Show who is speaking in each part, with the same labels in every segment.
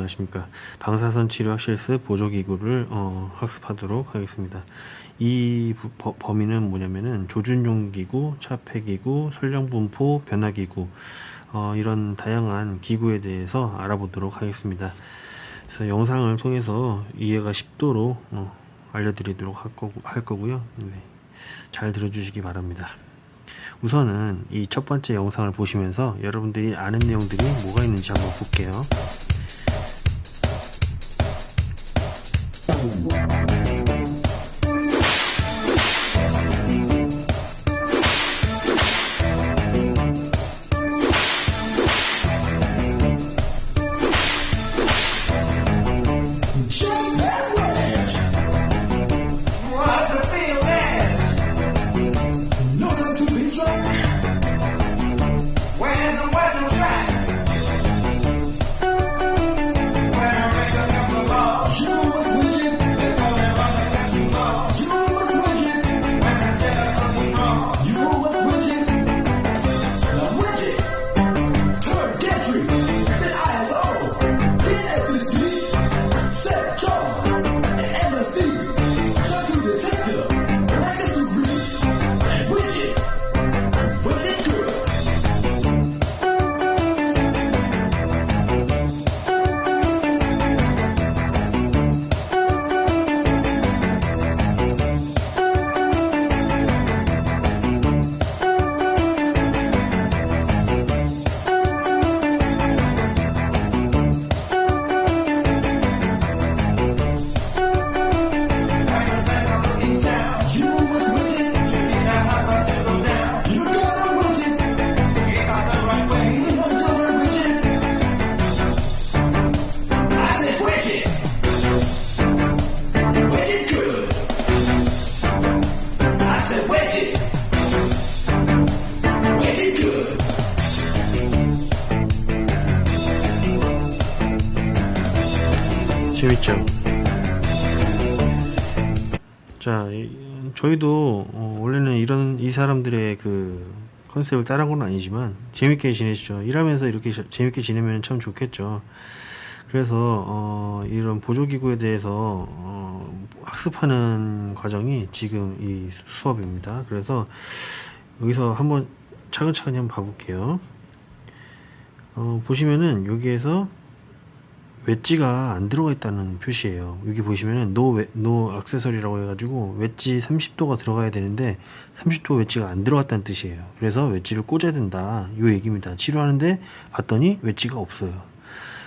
Speaker 1: 안녕하십니까. 방사선 치료 학실스 보조기구를 학습하도록 하겠습니다. 이 범위는 뭐냐면은 조준용 기구, 차폐기구, 설령분포, 변화기구 이런 다양한 기구에 대해서 알아보도록 하겠습니다. 그래서 영상을 통해서 이해가 쉽도록 알려드리도록 할 거고요. 네, 잘 들어주시기 바랍니다. 우선은 이 첫 번째 영상을 보시면서 여러분들이 아는 내용들이 뭐가 있는지 한번 볼게요. 재밌죠? 자, 저희도 원래는 이 사람들의 그 컨셉을 따라한 건 아니지만 재밌게 지내시죠. 일하면서 이렇게 재밌게 지내면 참 좋겠죠. 그래서 이런 보조기구에 대해서 학습하는 과정이 지금 이 수업입니다. 그래서 여기서 한번 차근차근히 한번 봐볼게요. 보시면은 여기에서 웨지가 안 들어가 있다는 표시예요. 여기 보시면은 노 액세서리라고 해가지고 웨지 30도가 들어가야 되는데 30도 웨지가 안 들어갔다는 뜻이에요. 그래서 웨지를 꽂아야 된다, 요 얘기입니다. 치료하는데 봤더니 웨지가 없어요.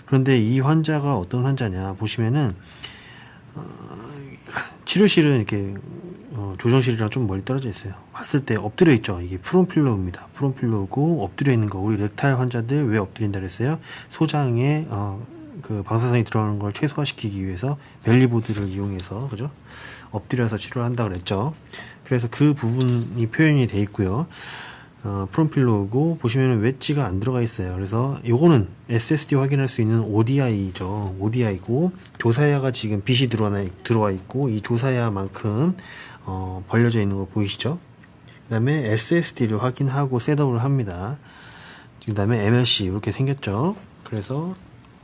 Speaker 1: 그런데 이 환자가 어떤 환자냐 보시면은 치료실은 이렇게 조정실이랑 좀 멀리 떨어져 있어요. 봤을 때 엎드려 있죠. 이게 프론필로우입니다. 프론필로우고 엎드려 있는 거. 우리 렉탈 환자들 왜 엎드린다 그랬어요? 소장에 그 방사선이 들어가는 걸 최소화시키기 위해서 벨리보드를 이용해서, 그죠? 엎드려서 치료를 한다 그랬죠. 그래서 그 부분이 표현이 돼 있고요. 프론필로우고 보시면은 웨지가 안 들어가 있어요. 그래서 요거는 SSD 확인할 수 있는 ODI죠. ODI고 조사야가 지금 빛이 들어와 있고 이 조사야만큼 벌려져 있는 거 보이시죠? 그 다음에 SSD를 확인하고 셋업을 합니다. 그 다음에 MLC 이렇게 생겼죠. 그래서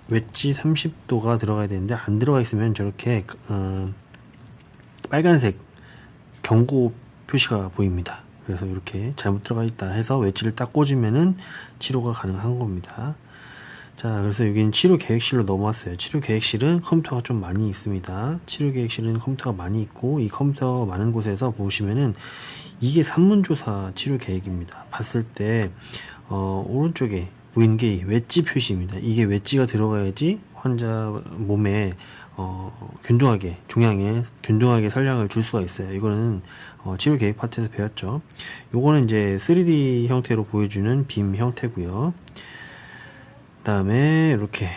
Speaker 1: 웨지 30도가 들어가야 되는데 안 들어가 있으면 저렇게 빨간색 경고 표시가 보입니다. 그래서 이렇게 잘못 들어가 있다 해서 웨지를 딱 꽂으면은 치료가 가능한 겁니다. 자, 그래서 여기는 치료 계획실로 넘어왔어요. 치료 계획실은 컴퓨터가 좀 많이 있습니다. 치료 계획실은 컴퓨터가 많이 있고 이 컴퓨터 많은 곳에서 보시면은 이게 산문조사 치료 계획입니다. 봤을 때 오른쪽에 보이는 게 웨지 표시입니다. 이게 웨지가 들어가야지 환자 몸에 균등하게 종양에 균등하게 설량을 줄 수가 있어요. 이거는 치료 계획 파트에서 배웠죠. 요거는 이제 3D 형태로 보여주는 빔 형태고요. 다음에 이렇게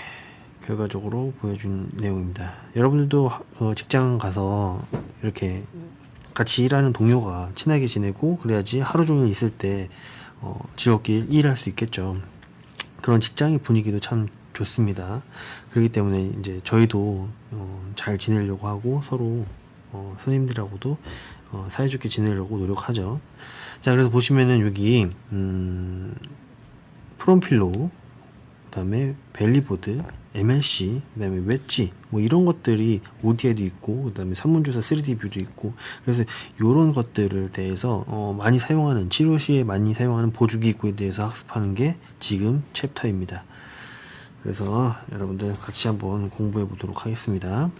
Speaker 1: 결과적으로 보여준 내용입니다. 여러분들도 직장 가서 이렇게 같이 일하는 동료가 친하게 지내고 그래야지 하루 종일 있을 때 즐겁게 일할 수 있겠죠. 그런 직장의 분위기도 참 좋습니다. 그렇기 때문에 이제 저희도 잘 지내려고 하고 서로 선생님들하고도 사이좋게 지내려고 노력하죠. 자, 그래서 보시면은 여기 프론필로우 그 다음에 벨리보드, MLC, 그 다음에 웨지, 뭐 이런 것들이 ODI도 있고, 그 다음에 산문조사 3D 뷰도 있고, 그래서 이런 것들을 대해서 많이 사용하는, 치료 시에 많이 사용하는 보조기구에 대해서 학습하는 게 지금 챕터입니다. 그래서 여러분들 같이 한번 공부해 보도록 하겠습니다.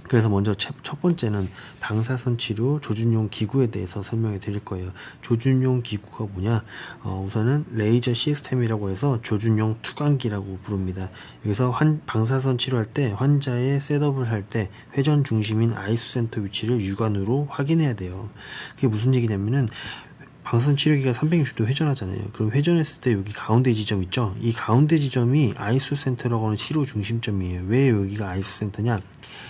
Speaker 1: 그래서 먼저 첫 번째는 방사선 치료 조준용 기구에 대해서 설명해 드릴 거예요. 조준용 기구가 뭐냐? 우선은 레이저 시스템이라고 해서 조준용 투광기라고 부릅니다. 여기서 방사선 치료할 때 환자의 셋업을 할 때 회전 중심인 아이소센터 위치를 육안으로 확인해야 돼요. 그게 무슨 얘기냐면은 방사선 치료기가 360도 회전하잖아요. 그럼 회전했을 때 여기 가운데 지점 있죠? 이 가운데 지점이 아이소센터라고 하는 치료 중심점이에요. 왜 여기가 아이소센터냐?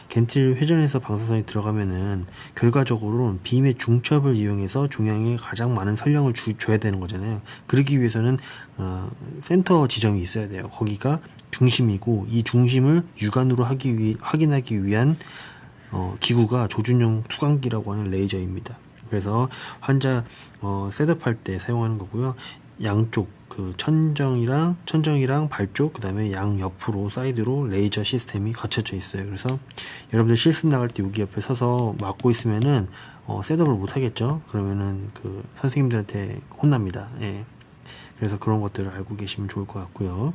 Speaker 1: 겐틸 회전해서 방사선이 들어가면은 결과적으로는 빔의 중첩을 이용해서 종양에 가장 많은 선량을 줘야 되는 거잖아요. 그러기 위해서는 센터 지점이 있어야 돼요. 거기가 중심이고 이 중심을 육안으로 확인하기 위한 기구가 조준용 투광기라고 하는 레이저입니다. 그래서 환자 셋업할 때 사용하는 거고요. 양쪽 그 천정이랑 발 쪽, 그 다음에 양 옆으로 사이드로 레이저 시스템이 거쳐져 있어요. 그래서 여러분들 실습 나갈 때 여기 옆에 서서 막고 있으면은 셋업을 못 하겠죠. 그러면은 그 선생님들한테 혼납니다. 예. 그래서 그런 것들을 알고 계시면 좋을 것 같고요.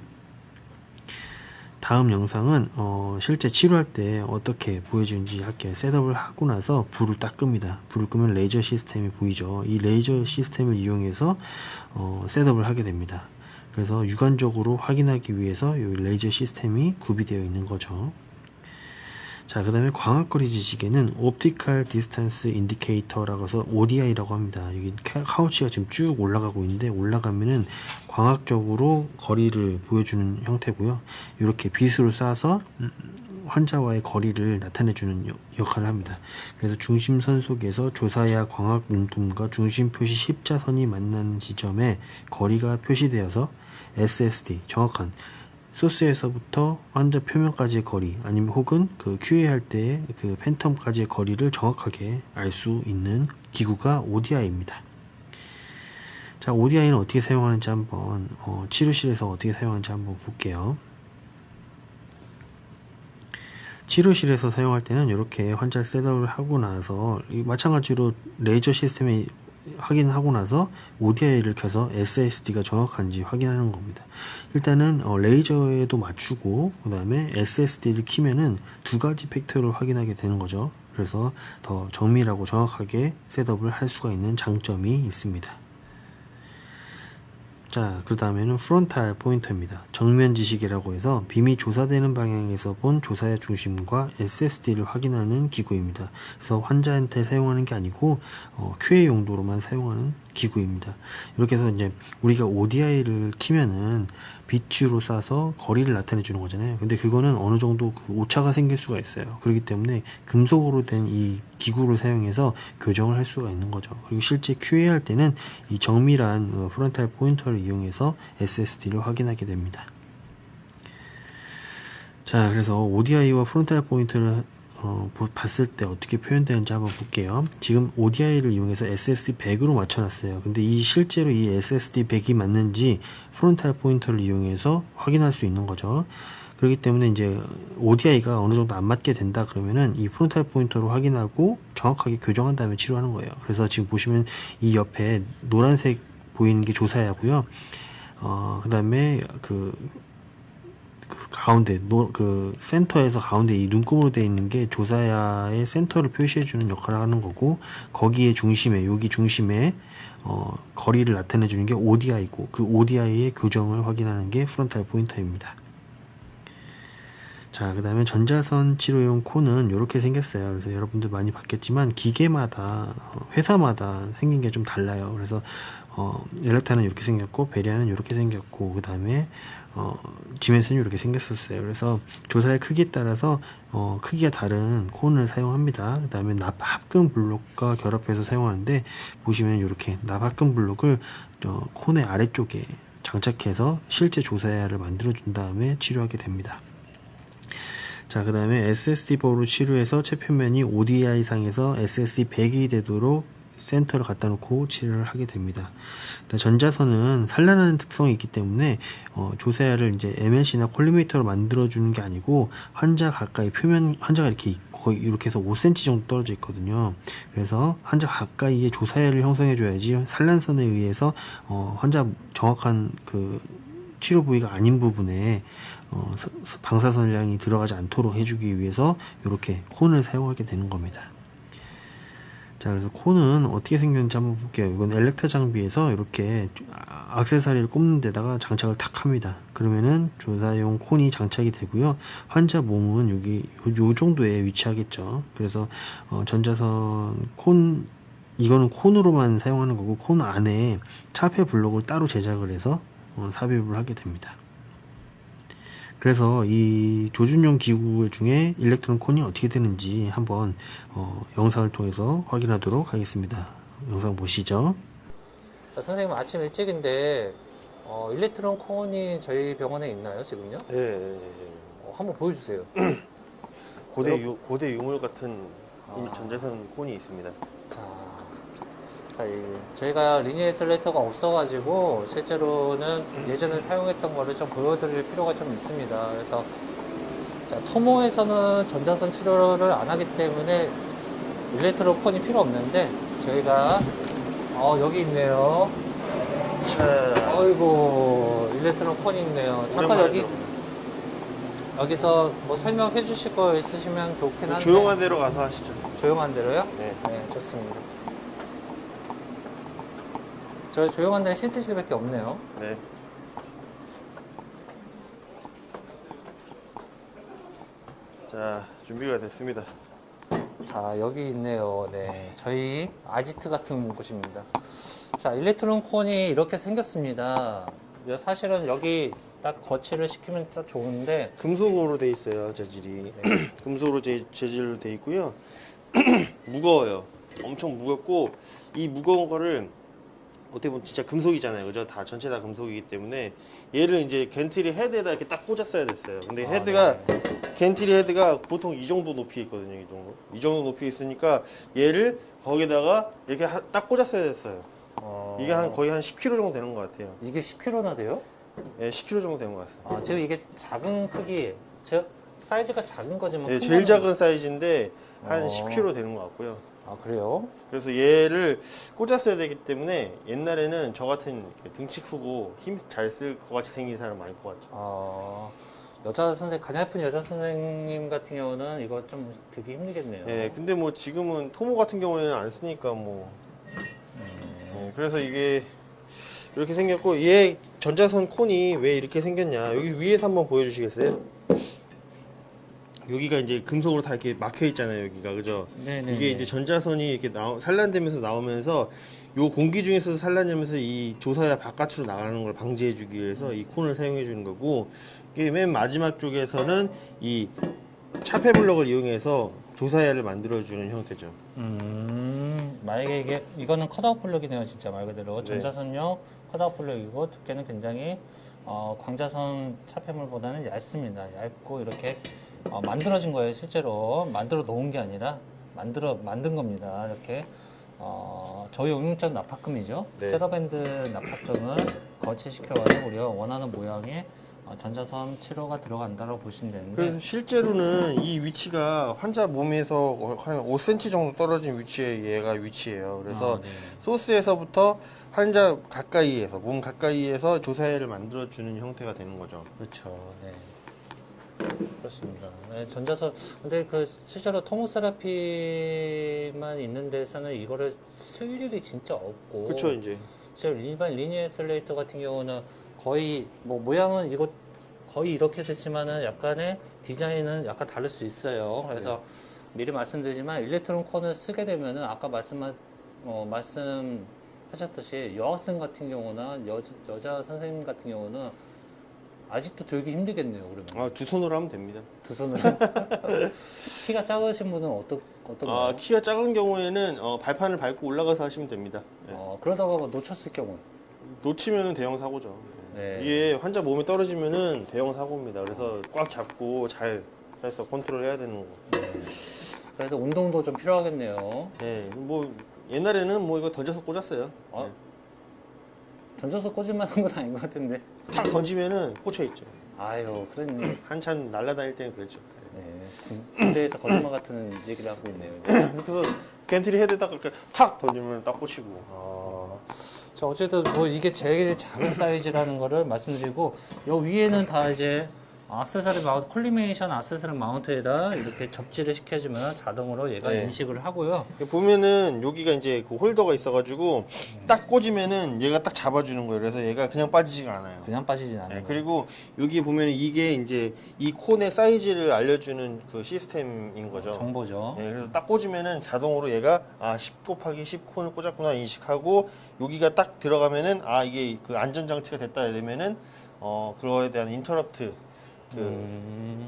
Speaker 1: 다음 영상은 실제 치료할 때 어떻게 보여지는지 할게요. 셋업을 하고 나서 불을 딱 끕니다. 불을 끄면 레이저 시스템이 보이죠. 이 레이저 시스템을 이용해서 셋업을 하게 됩니다. 그래서 육안적으로 확인하기 위해서 이 레이저 시스템이 구비되어 있는 거죠. 자, 그 다음에 광학거리 지시계는 Optical Distance Indicator라고 해서 ODI라고 합니다. 여기 카우치가 지금 쭉 올라가고 있는데 올라가면은 광학적으로 거리를 보여주는 형태고요. 이렇게 빗으로 쏴서 환자와의 거리를 나타내주는 역할을 합니다. 그래서 중심선 속에서 조사야 광학 눈금과 중심 표시 십자선이 만나는 지점에 거리가 표시되어서 SSD, 정확한 소스에서부터 환자 표면까지의 거리, 아니면 혹은 그 QA 할 때 그 팬텀까지의 거리를 정확하게 알 수 있는 기구가 ODI입니다. 자, ODI는 어떻게 사용하는지 한번 치료실에서 어떻게 사용하는지 한번 볼게요. 치료실에서 사용할 때는 이렇게 환자 셋업을 하고 나서 마찬가지로 레이저 시스템에 확인하고 나서 ODI를 켜서 SSD가 정확한지 확인하는 겁니다. 일단은 레이저에도 맞추고 그 다음에 SSD를 키면은 두 가지 팩터를 확인하게 되는 거죠. 그래서 더 정밀하고 정확하게 셋업을 할 수가 있는 장점이 있습니다. 자, 그 다음에는 프론탈 포인터입니다. 정면 지시계라고 해서 빔이 조사되는 방향에서 본 조사의 중심과 SSD를 확인하는 기구입니다. 그래서 환자한테 사용하는 게 아니고 QA 용도로만 사용하는 기구입니다. 이렇게 해서 이제 우리가 ODI를 키면은 빛으로 쏴서 거리를 나타내 주는 거잖아요. 근데 그거는 어느 정도 그 오차가 생길 수가 있어요. 그렇기 때문에 금속으로 된 이 기구를 사용해서 교정을 할 수가 있는 거죠. 그리고 실제 QA 할 때는 이 정밀한 프론탈 포인터를 이용해서 SSD를 확인하게 됩니다. 자, 그래서 ODI와 프론탈 포인터를 봤을 때 어떻게 표현되는지 한번 볼게요. 지금 ODI를 이용해서 SSD 100으로 맞춰놨어요. 근데 실제로 이 SSD 100이 맞는지 프론탈 포인터를 이용해서 확인할 수 있는 거죠. 그렇기 때문에 이제 ODI가 어느 정도 안 맞게 된다 그러면은 이 프론탈 포인터로 확인하고 정확하게 교정한 다음에 치료하는 거예요. 그래서 지금 보시면 이 옆에 노란색 보이는 게 조사야고요. 그 다음에 그 가운데 그 센터에서 가운데 이 눈금으로 되어 있는 게 조사야의 센터를 표시해 주는 역할을 하는 거고, 거기에 중심에 여기 중심에 거리를 나타내 주는 게 ODI고, 그 ODI의 교정을 확인하는 게 프론탈 포인터입니다. 자, 그 다음에 전자선 치료용 콘은 이렇게 생겼어요. 그래서 여러분들 많이 봤겠지만 기계마다 회사마다 생긴 게 좀 달라요. 그래서 엘렉타는 이렇게 생겼고 베리아는 이렇게 생겼고, 그 다음에 지멘스는 이렇게 생겼었어요. 그래서 조사의 크기에 따라서 크기가 다른 콘을 사용합니다. 그 다음에 납합금 블록과 결합해서 사용하는데, 보시면 이렇게 납합금 블록을 콘의 아래쪽에 장착해서 실제 조사야를 만들어 준 다음에 치료하게 됩니다. 자, 그 다음에 SSD 보호로 치료해서 최표면이 ODI 상에서 SSD 100이 되도록 센터를 갖다 놓고 치료를 하게 됩니다. 전자선은 산란하는 특성이 있기 때문에 조사야를 이제 MLC나 콜리메이터로 만들어 주는 게 아니고 환자 가까이 환자가 이렇게 거의 이렇게 해서 5cm 정도 떨어져 있거든요. 그래서 환자 가까이에 조사야를 형성해 줘야지 산란선에 의해서 환자 정확한 그 치료 부위가 아닌 부분에 방사선량이 들어가지 않도록 해주기 위해서 이렇게 콘을 사용하게 되는 겁니다. 자, 그래서 콘은 어떻게 생겼는지 한번 볼게요. 이건 엘렉타 장비에서 이렇게 액세서리를 꼽는 데다가 장착을 탁 합니다. 그러면은 조사용 콘이 장착이 되고요. 환자 몸은 여기 요 정도에 위치하겠죠. 그래서 전자선 콘, 이거는 콘으로만 사용하는 거고, 콘 안에 차폐 블록을 따로 제작을 해서 삽입을 하게 됩니다. 그래서 이 조준용 기구 중에 일렉트론 콘이 어떻게 되는지 한번 영상을 통해서 확인하도록 하겠습니다. 영상 보시죠.
Speaker 2: 자, 선생님 아침 일찍인데 일렉트론 콘이 저희 병원에 있나요 지금요?
Speaker 3: 네.
Speaker 2: 한번 보여주세요.
Speaker 3: 고대 유물 같은 전자선 콘이 있습니다.
Speaker 2: 자, 저희가 리니에슬레이터가 없어가지고 실제로는 예전에 사용했던 거를 좀 보여드릴 필요가 좀 있습니다. 그래서 자, 토모에서는 전자선 치료를 안 하기 때문에 일렉트론 콘이 필요 없는데 저희가 여기 있네요.
Speaker 3: 자,
Speaker 2: 어이구 일렉트론 콘이 있네요. 잠깐 여기서 뭐 설명해 주실 거 있으시면 좋긴 한데
Speaker 3: 조용한 데로 가서 하시죠.
Speaker 2: 조용한 데로요?
Speaker 3: 네.
Speaker 2: 네, 좋습니다. 저 조용한 데는 신트실밖에 없네요.
Speaker 3: 네. 자, 준비가 됐습니다.
Speaker 2: 자, 여기 있네요. 네, 저희 아지트 같은 곳입니다. 자, 일렉트론 콘이 이렇게 생겼습니다. 사실은 여기 딱 거치를 시키면 딱 좋은데
Speaker 3: 금속으로 돼 있어요, 재질이.
Speaker 2: 네.
Speaker 3: 금속으로 재질로 돼 있고요. 무거워요. 엄청 무겁고, 이 무거운 거를 어떻게 보면 진짜 금속이잖아요, 그죠? 다 전체 다 금속이기 때문에 얘를 이제 겐트리 헤드에다 이렇게 딱 꽂았어야 됐어요. 근데 헤드가
Speaker 2: 네.
Speaker 3: 겐트리 헤드가 보통 이 정도 높이에 있거든요. 이 정도 높이에 있으니까 얘를 거기다가 이렇게 딱 꽂았어야 됐어요. 이게 거의 한 10kg 정도 되는 것 같아요.
Speaker 2: 이게 10kg나 돼요?
Speaker 3: 네, 10kg 정도 되는 것 같아요.
Speaker 2: 지금 이게 작은 크기, 사이즈가 작은 거지만
Speaker 3: 네,
Speaker 2: 큰
Speaker 3: 제일
Speaker 2: 거는-
Speaker 3: 작은 사이즈인데 한
Speaker 2: 어.
Speaker 3: 10kg 되는 것 같고요.
Speaker 2: 그래요?
Speaker 3: 그래서 얘를 꽂았어야 되기 때문에 옛날에는 저 같은 등치 크고 힘 잘 쓸 것 같이 생긴 사람 많이 뽑았죠.
Speaker 2: 가냘픈 여자 선생님 같은 경우는 이거 좀 듣기 힘들겠네요.
Speaker 3: 네, 근데 뭐 지금은 토모 같은 경우에는 안 쓰니까 뭐. 네, 그래서 이게 이렇게 생겼고, 얘 전자선 콘이 왜 이렇게 생겼냐. 여기 위에서 한번 보여주시겠어요? 여기가 이제 금속으로 다 이렇게 막혀 있잖아요, 여기가. 그죠?
Speaker 2: 네네.
Speaker 3: 이게 이제 전자선이 이렇게 산란되면서 나오면서 요 공기 중에서 산란되면서 이 조사야 바깥으로 나가는 걸 방지해 주기 위해서 이 콘을 사용해 주는 거고, 이게 맨 마지막 쪽에서는 이 차폐 블럭을 이용해서 조사야를 만들어 주는 형태죠.
Speaker 2: 만약에 이거는 컷아웃 블럭이네요, 진짜 말 그대로.
Speaker 3: 네.
Speaker 2: 전자선용 컷아웃 블럭이고, 두께는 굉장히, 광자선 차폐물보다는 얇습니다. 얇고, 이렇게, 만들어진 거예요, 실제로. 만들어 놓은 게 아니라, 만든 겁니다. 이렇게, 저용융점 납합금이죠.
Speaker 3: 네.
Speaker 2: 세러밴드 납합금을 거치시켜가지고, 우리가 원하는 모양의 전자선 치료가 들어간다고 보시면 되는데.
Speaker 3: 그래서 실제로는 이 위치가 환자 몸에서 한 5cm 정도 떨어진 위치에 얘가 위치해요. 그래서
Speaker 2: 네.
Speaker 3: 소스에서부터 환자 가까이에서, 몸 가까이에서 조사해를 만들어주는 형태가 되는 거죠.
Speaker 2: 그렇죠. 네. 그렇습니다. 네, 전자선, 근데 실제로 토모세라피만 있는 데서는 이거를 쓸 일이 진짜 없고.
Speaker 3: 그쵸, 이제.
Speaker 2: 실제로 일반 리니에슬레이터 같은 경우는 거의, 모양은 이거 거의 이렇게 됐지만은 약간의 디자인은 약간 다를 수 있어요. 그래서 미리 말씀드리지만 일렉트론 콘을 쓰게 되면은 아까 말씀하셨듯이 여학생 같은 경우나 여자 선생님 같은 경우는 아직도 들기 힘들겠네요, 그러면.
Speaker 3: 두 손으로 하면 됩니다.
Speaker 2: 두 손으로. 키가 작으신 분은 어떤가요?
Speaker 3: 키가 작은 경우에는 발판을 밟고 올라가서 하시면 됩니다. 네.
Speaker 2: 그러다가 뭐 놓쳤을 경우.
Speaker 3: 놓치면은 대형 사고죠.
Speaker 2: 네.
Speaker 3: 이게 환자 몸에 떨어지면은 대형 사고입니다. 그래서 꽉 잡고 잘 해서 컨트롤 해야 되는 거.
Speaker 2: 그래서 운동도 좀 필요하겠네요.
Speaker 3: 네, 뭐 옛날에는 뭐 이거 던져서 꽂았어요.
Speaker 2: 어? 던져서 꽂을 만한 건 아닌 것 같은데.
Speaker 3: 탁 던지면은 꽂혀 있죠.
Speaker 2: 아유, 그런,
Speaker 3: 한참 날아다닐 때는 그랬죠.
Speaker 2: 네. 군대에서 거짓말 같은 얘기를 하고 있네요.
Speaker 3: 그래서 겐트리 헤드에다가 이렇게 탁 던지면 딱 꽂히고.
Speaker 2: 자, 어쨌든 뭐 이게 제일 작은 사이즈라는 거를 말씀드리고, 요 위에는 다 이제 액세서리 마운트, 콜리메이션 액세서리 마운트에다 이렇게 접지를 시켜주면 자동으로 얘가
Speaker 3: 네.
Speaker 2: 인식을 하고요.
Speaker 3: 보면은 여기가 이제 그 홀더가 있어가지고 딱 꽂으면은 얘가 딱 잡아주는 거예요. 그래서 얘가 그냥 빠지지가 않아요.
Speaker 2: 그냥 빠지진 않는
Speaker 3: 네,
Speaker 2: 거예요.
Speaker 3: 그리고 여기 보면 이게 이제 이 콘의 사이즈를 알려주는 그 시스템인 거죠.
Speaker 2: 정보죠.
Speaker 3: 네, 그래서 딱 꽂으면은 자동으로 얘가 10 곱하기 10 콘을 꽂았구나 인식하고 여기가 딱 들어가면은 이게 그 안전장치가 됐다 되면은 그거에 대한 인터럽트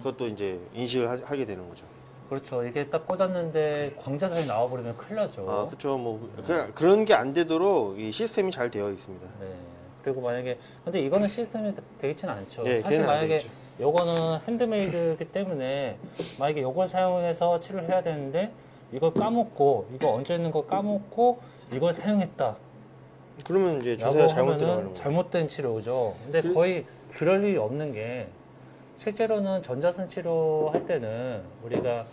Speaker 3: 그것도 이제 인식을 하게 되는 거죠.
Speaker 2: 그렇죠. 이게 딱 꽂았는데 광자선이 나와버리면 큰일 나죠.
Speaker 3: 그렇죠. 뭐 그런 게 안 되도록 이 시스템이 잘 되어 있습니다.
Speaker 2: 네. 그리고 만약에 근데 이거는 시스템이 되어 있지는 않죠.
Speaker 3: 네,
Speaker 2: 사실
Speaker 3: 걔는 안
Speaker 2: 만약에
Speaker 3: 돼 있죠.
Speaker 2: 요거는 핸드메이드이기 때문에 만약에 요걸 사용해서 치료를 해야 되는데 이걸 까먹고 이거 얹어 있는 거 까먹고 이걸 사용했다.
Speaker 3: 그러면 이제
Speaker 2: 라고
Speaker 3: 조사가 잘못 들어가는
Speaker 2: 하면은
Speaker 3: 거예요.
Speaker 2: 잘못된 치료죠. 근데 거의 그럴 일이 없는 게 실제로는 전자선 치료할 때는 우리가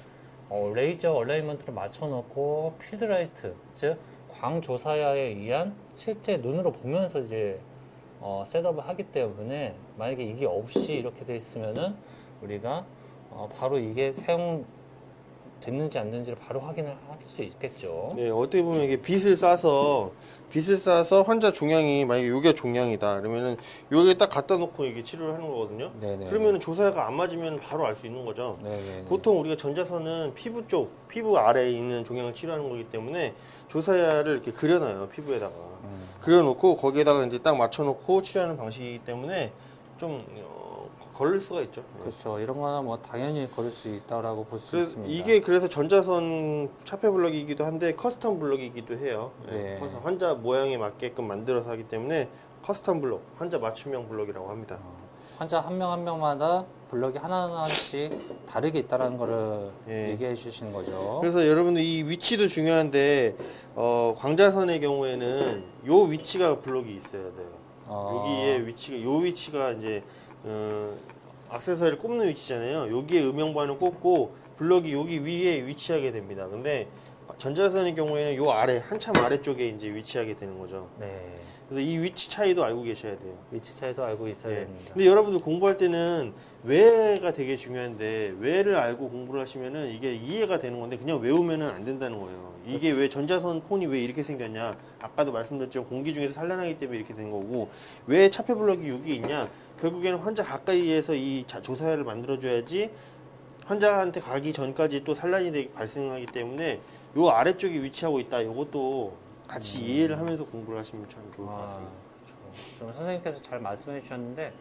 Speaker 2: 레이저 얼라이먼트를 맞춰놓고 필드라이트, 즉 광조사야에 의한 실제 눈으로 보면서 이제 셋업을 하기 때문에 만약에 이게 없이 이렇게 돼 있으면은 우리가 바로 이게 사용됐는지 안 됐는지를 바로 확인을 할 수 있겠죠.
Speaker 3: 네, 어떻게 보면 이게 빛을 쏴서 환자 종양이 만약에 요게 종양이다 그러면은 요게 딱 갖다 놓고 이게 치료를 하는 거거든요.
Speaker 2: 네네.
Speaker 3: 그러면 조사가 안 맞으면 바로 알 수 있는 거죠.
Speaker 2: 네네.
Speaker 3: 보통 우리가 전자선은 피부 아래에 있는 종양을 치료하는 거기 때문에 조사야를 이렇게 그려놔요, 피부에다가. 그려놓고 거기에다가 이제 딱 맞춰놓고 치료하는 방식이기 때문에 좀 걸릴 수가 있죠.
Speaker 2: 그렇죠. 이런 거는 뭐 당연히 걸을 수 있다라고 볼 수
Speaker 3: 그래서
Speaker 2: 있습니다.
Speaker 3: 이게 그래서 전자선 차폐 블럭이기도 한데 커스텀 블럭이기도 해요.
Speaker 2: 네.
Speaker 3: 그래서 환자 모양에 맞게끔 만들어서 하기 때문에 커스텀 블럭, 환자 맞춤형 블럭이라고 합니다.
Speaker 2: 환자 한 명 한 명마다 블럭이 하나하나씩 다르게 있다는 거를
Speaker 3: 예.
Speaker 2: 얘기해 주시는 거죠.
Speaker 3: 그래서 여러분들 이 위치도 중요한데 광자선의 경우에는 요 위치가 블럭이 있어야 돼요. 여기에 위치가 요 위치가 이제 액세서리를 꼽는 위치잖아요. 여기에 음영반을 꽂고 블럭이 여기 위에 위치하게 됩니다. 근데 전자선의 경우에는 요 아래 한참 아래쪽에 이제 위치하게 되는 거죠.
Speaker 2: 네.
Speaker 3: 그래서 이 위치 차이도 알고 계셔야 돼요.
Speaker 2: 위치 차이도 알고 있어야
Speaker 3: 네.
Speaker 2: 됩니다.
Speaker 3: 근데 여러분들 공부할 때는 왜가 되게 중요한데 왜를 알고 공부를 하시면은 이게 이해가 되는 건데 그냥 외우면은 안 된다는 거예요. 이게 왜 전자선 콘이 왜 이렇게 생겼냐? 아까도 말씀드렸지만 공기 중에서 산란하기 때문에 이렇게 된 거고 왜 차폐 블럭이 여기 있냐? 결국에는 환자 가까이에서 이 조사야를 만들어줘야지 환자한테 가기 전까지 또 산란이 발생하기 때문에 요 아래쪽에 위치하고 있다. 이것도 같이 이해를 하면서 공부를 하시면 참 좋을 것 같습니다.
Speaker 2: 그렇죠. 지금 선생님께서 잘 말씀해 주셨는데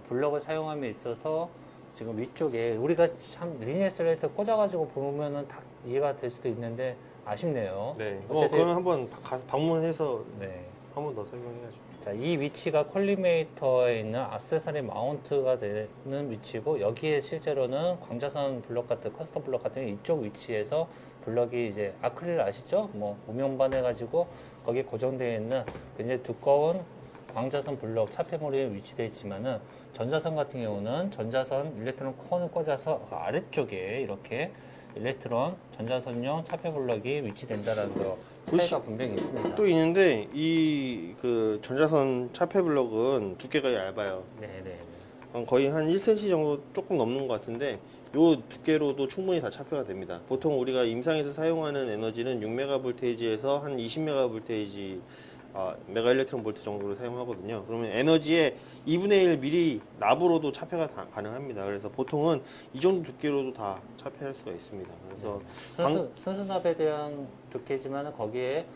Speaker 2: 블럭을 사용함에 있어서 지금 위쪽에 우리가 참 리니에스레이터 꽂아가지고 보면은 다 이해가 될 수도 있는데 아쉽네요.
Speaker 3: 네.
Speaker 2: 어쨌든
Speaker 3: 그거는 한번 가서 방문해서
Speaker 2: 네.
Speaker 3: 한 번 더 설명해야죠.
Speaker 2: 자, 이 위치가 콜리메이터에 있는 액세서리 마운트가 되는 위치고 여기에 실제로는 광자선 블럭 같은 커스텀 블럭 같은 이쪽 위치에서 블럭이 이제 아크릴 아시죠? 뭐 음영반 해가지고 거기에 고정되어 있는 굉장히 두꺼운 광자선 블럭 차폐물이 위치되어 있지만은 전자선 같은 경우는 전자선 일렉트론 콘을 꽂아서 그 아래쪽에 이렇게 일렉트론 전자선용 차폐 블럭이 위치된다라는 거 차이가 분명히 있습니다.
Speaker 3: 또 있는데 이 그 전자선 차폐 블럭은 두께가 얇아요.
Speaker 2: 네네.
Speaker 3: 거의 한 1cm 정도 조금 넘는 것 같은데 요 두께로도 충분히 다 차폐가 됩니다. 보통 우리가 임상에서 사용하는 에너지는 6메가볼테이지에서 한 20메가볼테이지 메가 일렉트론 볼트 정도를 사용하거든요. 그러면 에너지의 2분의 1 미리 납으로도 차폐가 가능합니다. 그래서 보통은 이 정도 두께로도 다 차폐할 수가 있습니다. 그래서
Speaker 2: 순수납에 대한 두께지만 거기에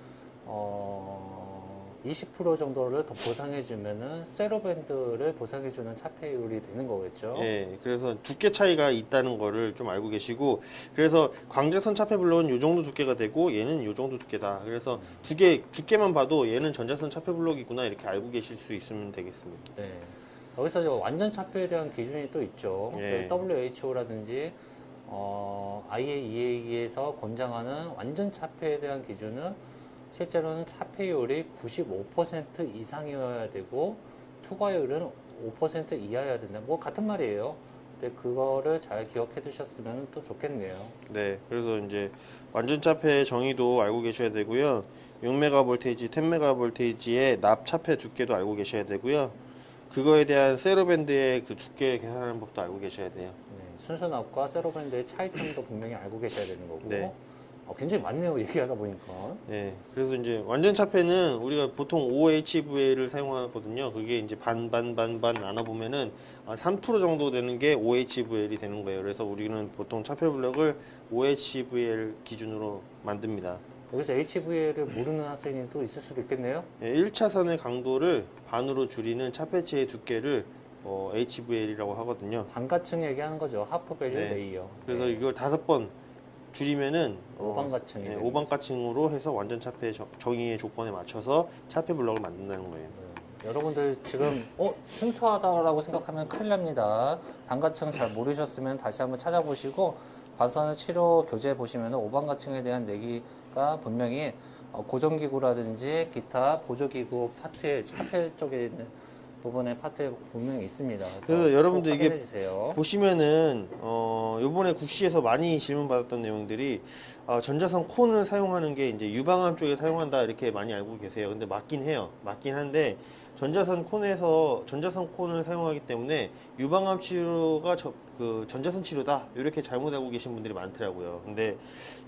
Speaker 2: 20% 정도를 더 보상해주면은 세로밴드를 보상해주는 차폐율이 되는 거겠죠.
Speaker 3: 예, 그래서 두께 차이가 있다는 거를 좀 알고 계시고, 그래서 광자선 차폐 블럭은 요 정도 두께가 되고 얘는 요 정도 두께다. 그래서 두께만 봐도 얘는 전자선 차폐 블럭이구나 이렇게 알고 계실 수 있으면 되겠습니다.
Speaker 2: 네. 여기서 이제 완전 차폐에 대한 기준이 또 있죠.
Speaker 3: 예.
Speaker 2: WHO라든지 IAEA에서 권장하는 완전 차폐에 대한 기준은 실제로는 차폐율이 95% 이상이어야 되고 투과율은 5% 이하여야 된다. 뭐 같은 말이에요. 근데 그거를 잘 기억해 두셨으면 또 좋겠네요.
Speaker 3: 네, 그래서 이제 완전 차폐 정의도 알고 계셔야 되고요. 6메가 볼테이지, 10메가 볼테이지의 납 차폐 두께도 알고 계셔야 되고요. 그거에 대한 세로밴드의 그 두께 계산하는 법도 알고 계셔야 돼요.
Speaker 2: 네, 순수납과 세로밴드의 차이점도 분명히 알고 계셔야 되는 거고.
Speaker 3: 네.
Speaker 2: 굉장히 많네요. 얘기하다 보니까.
Speaker 3: 네, 그래서 이제 완전 차폐는 우리가 보통 OHVA를 사용하거든요. 그게 이제 반 나눠보면은 3% 정도 되는 게 OHVL이 되는 거예요. 그래서 우리는 보통 차폐 블럭을 OHVL 기준으로 만듭니다.
Speaker 2: 여기서 HVA를 모르는 학생이 또 있을 수도 있겠네요.
Speaker 3: 네, 1차선의 강도를 반으로 줄이는 차폐체의 두께를 HVL이라고 하거든요.
Speaker 2: 반가층 얘기하는 거죠. 하프 밸류
Speaker 3: 네.
Speaker 2: 레이어.
Speaker 3: 그래서
Speaker 2: 네.
Speaker 3: 이걸 5번 줄이면은
Speaker 2: 오반가층이 되는
Speaker 3: 5반가층으로 해서 완전 차폐 정의의 조건에 맞춰서 차폐 블럭을 만든다는 거예요.
Speaker 2: 여러분들 지금 생소하다라고 생각하면 큰일 납니다. 반가층 잘 모르셨으면 다시 한번 찾아보시고 반선을 치료 교재 보시면 오반가층에 대한 내기가 분명히 고정기구라든지 기타 보조기구 파트에 차폐 쪽에 있는 부분의 파트에 분명히 있습니다.
Speaker 3: 그래서 여러분들 이게
Speaker 2: 확인해 주세요.
Speaker 3: 보시면은 요번에 국시에서 많이 질문 받았던 내용들이 전자선 콘을 사용하는 게 이제 유방암 쪽에 사용한다 이렇게 많이 알고 계세요. 근데 맞긴 해요. 맞긴 한데 전자선 콘을 사용하기 때문에 유방암 치료가 그 전자선 치료다 이렇게 잘못 알고 계신 분들이 많더라고요. 근데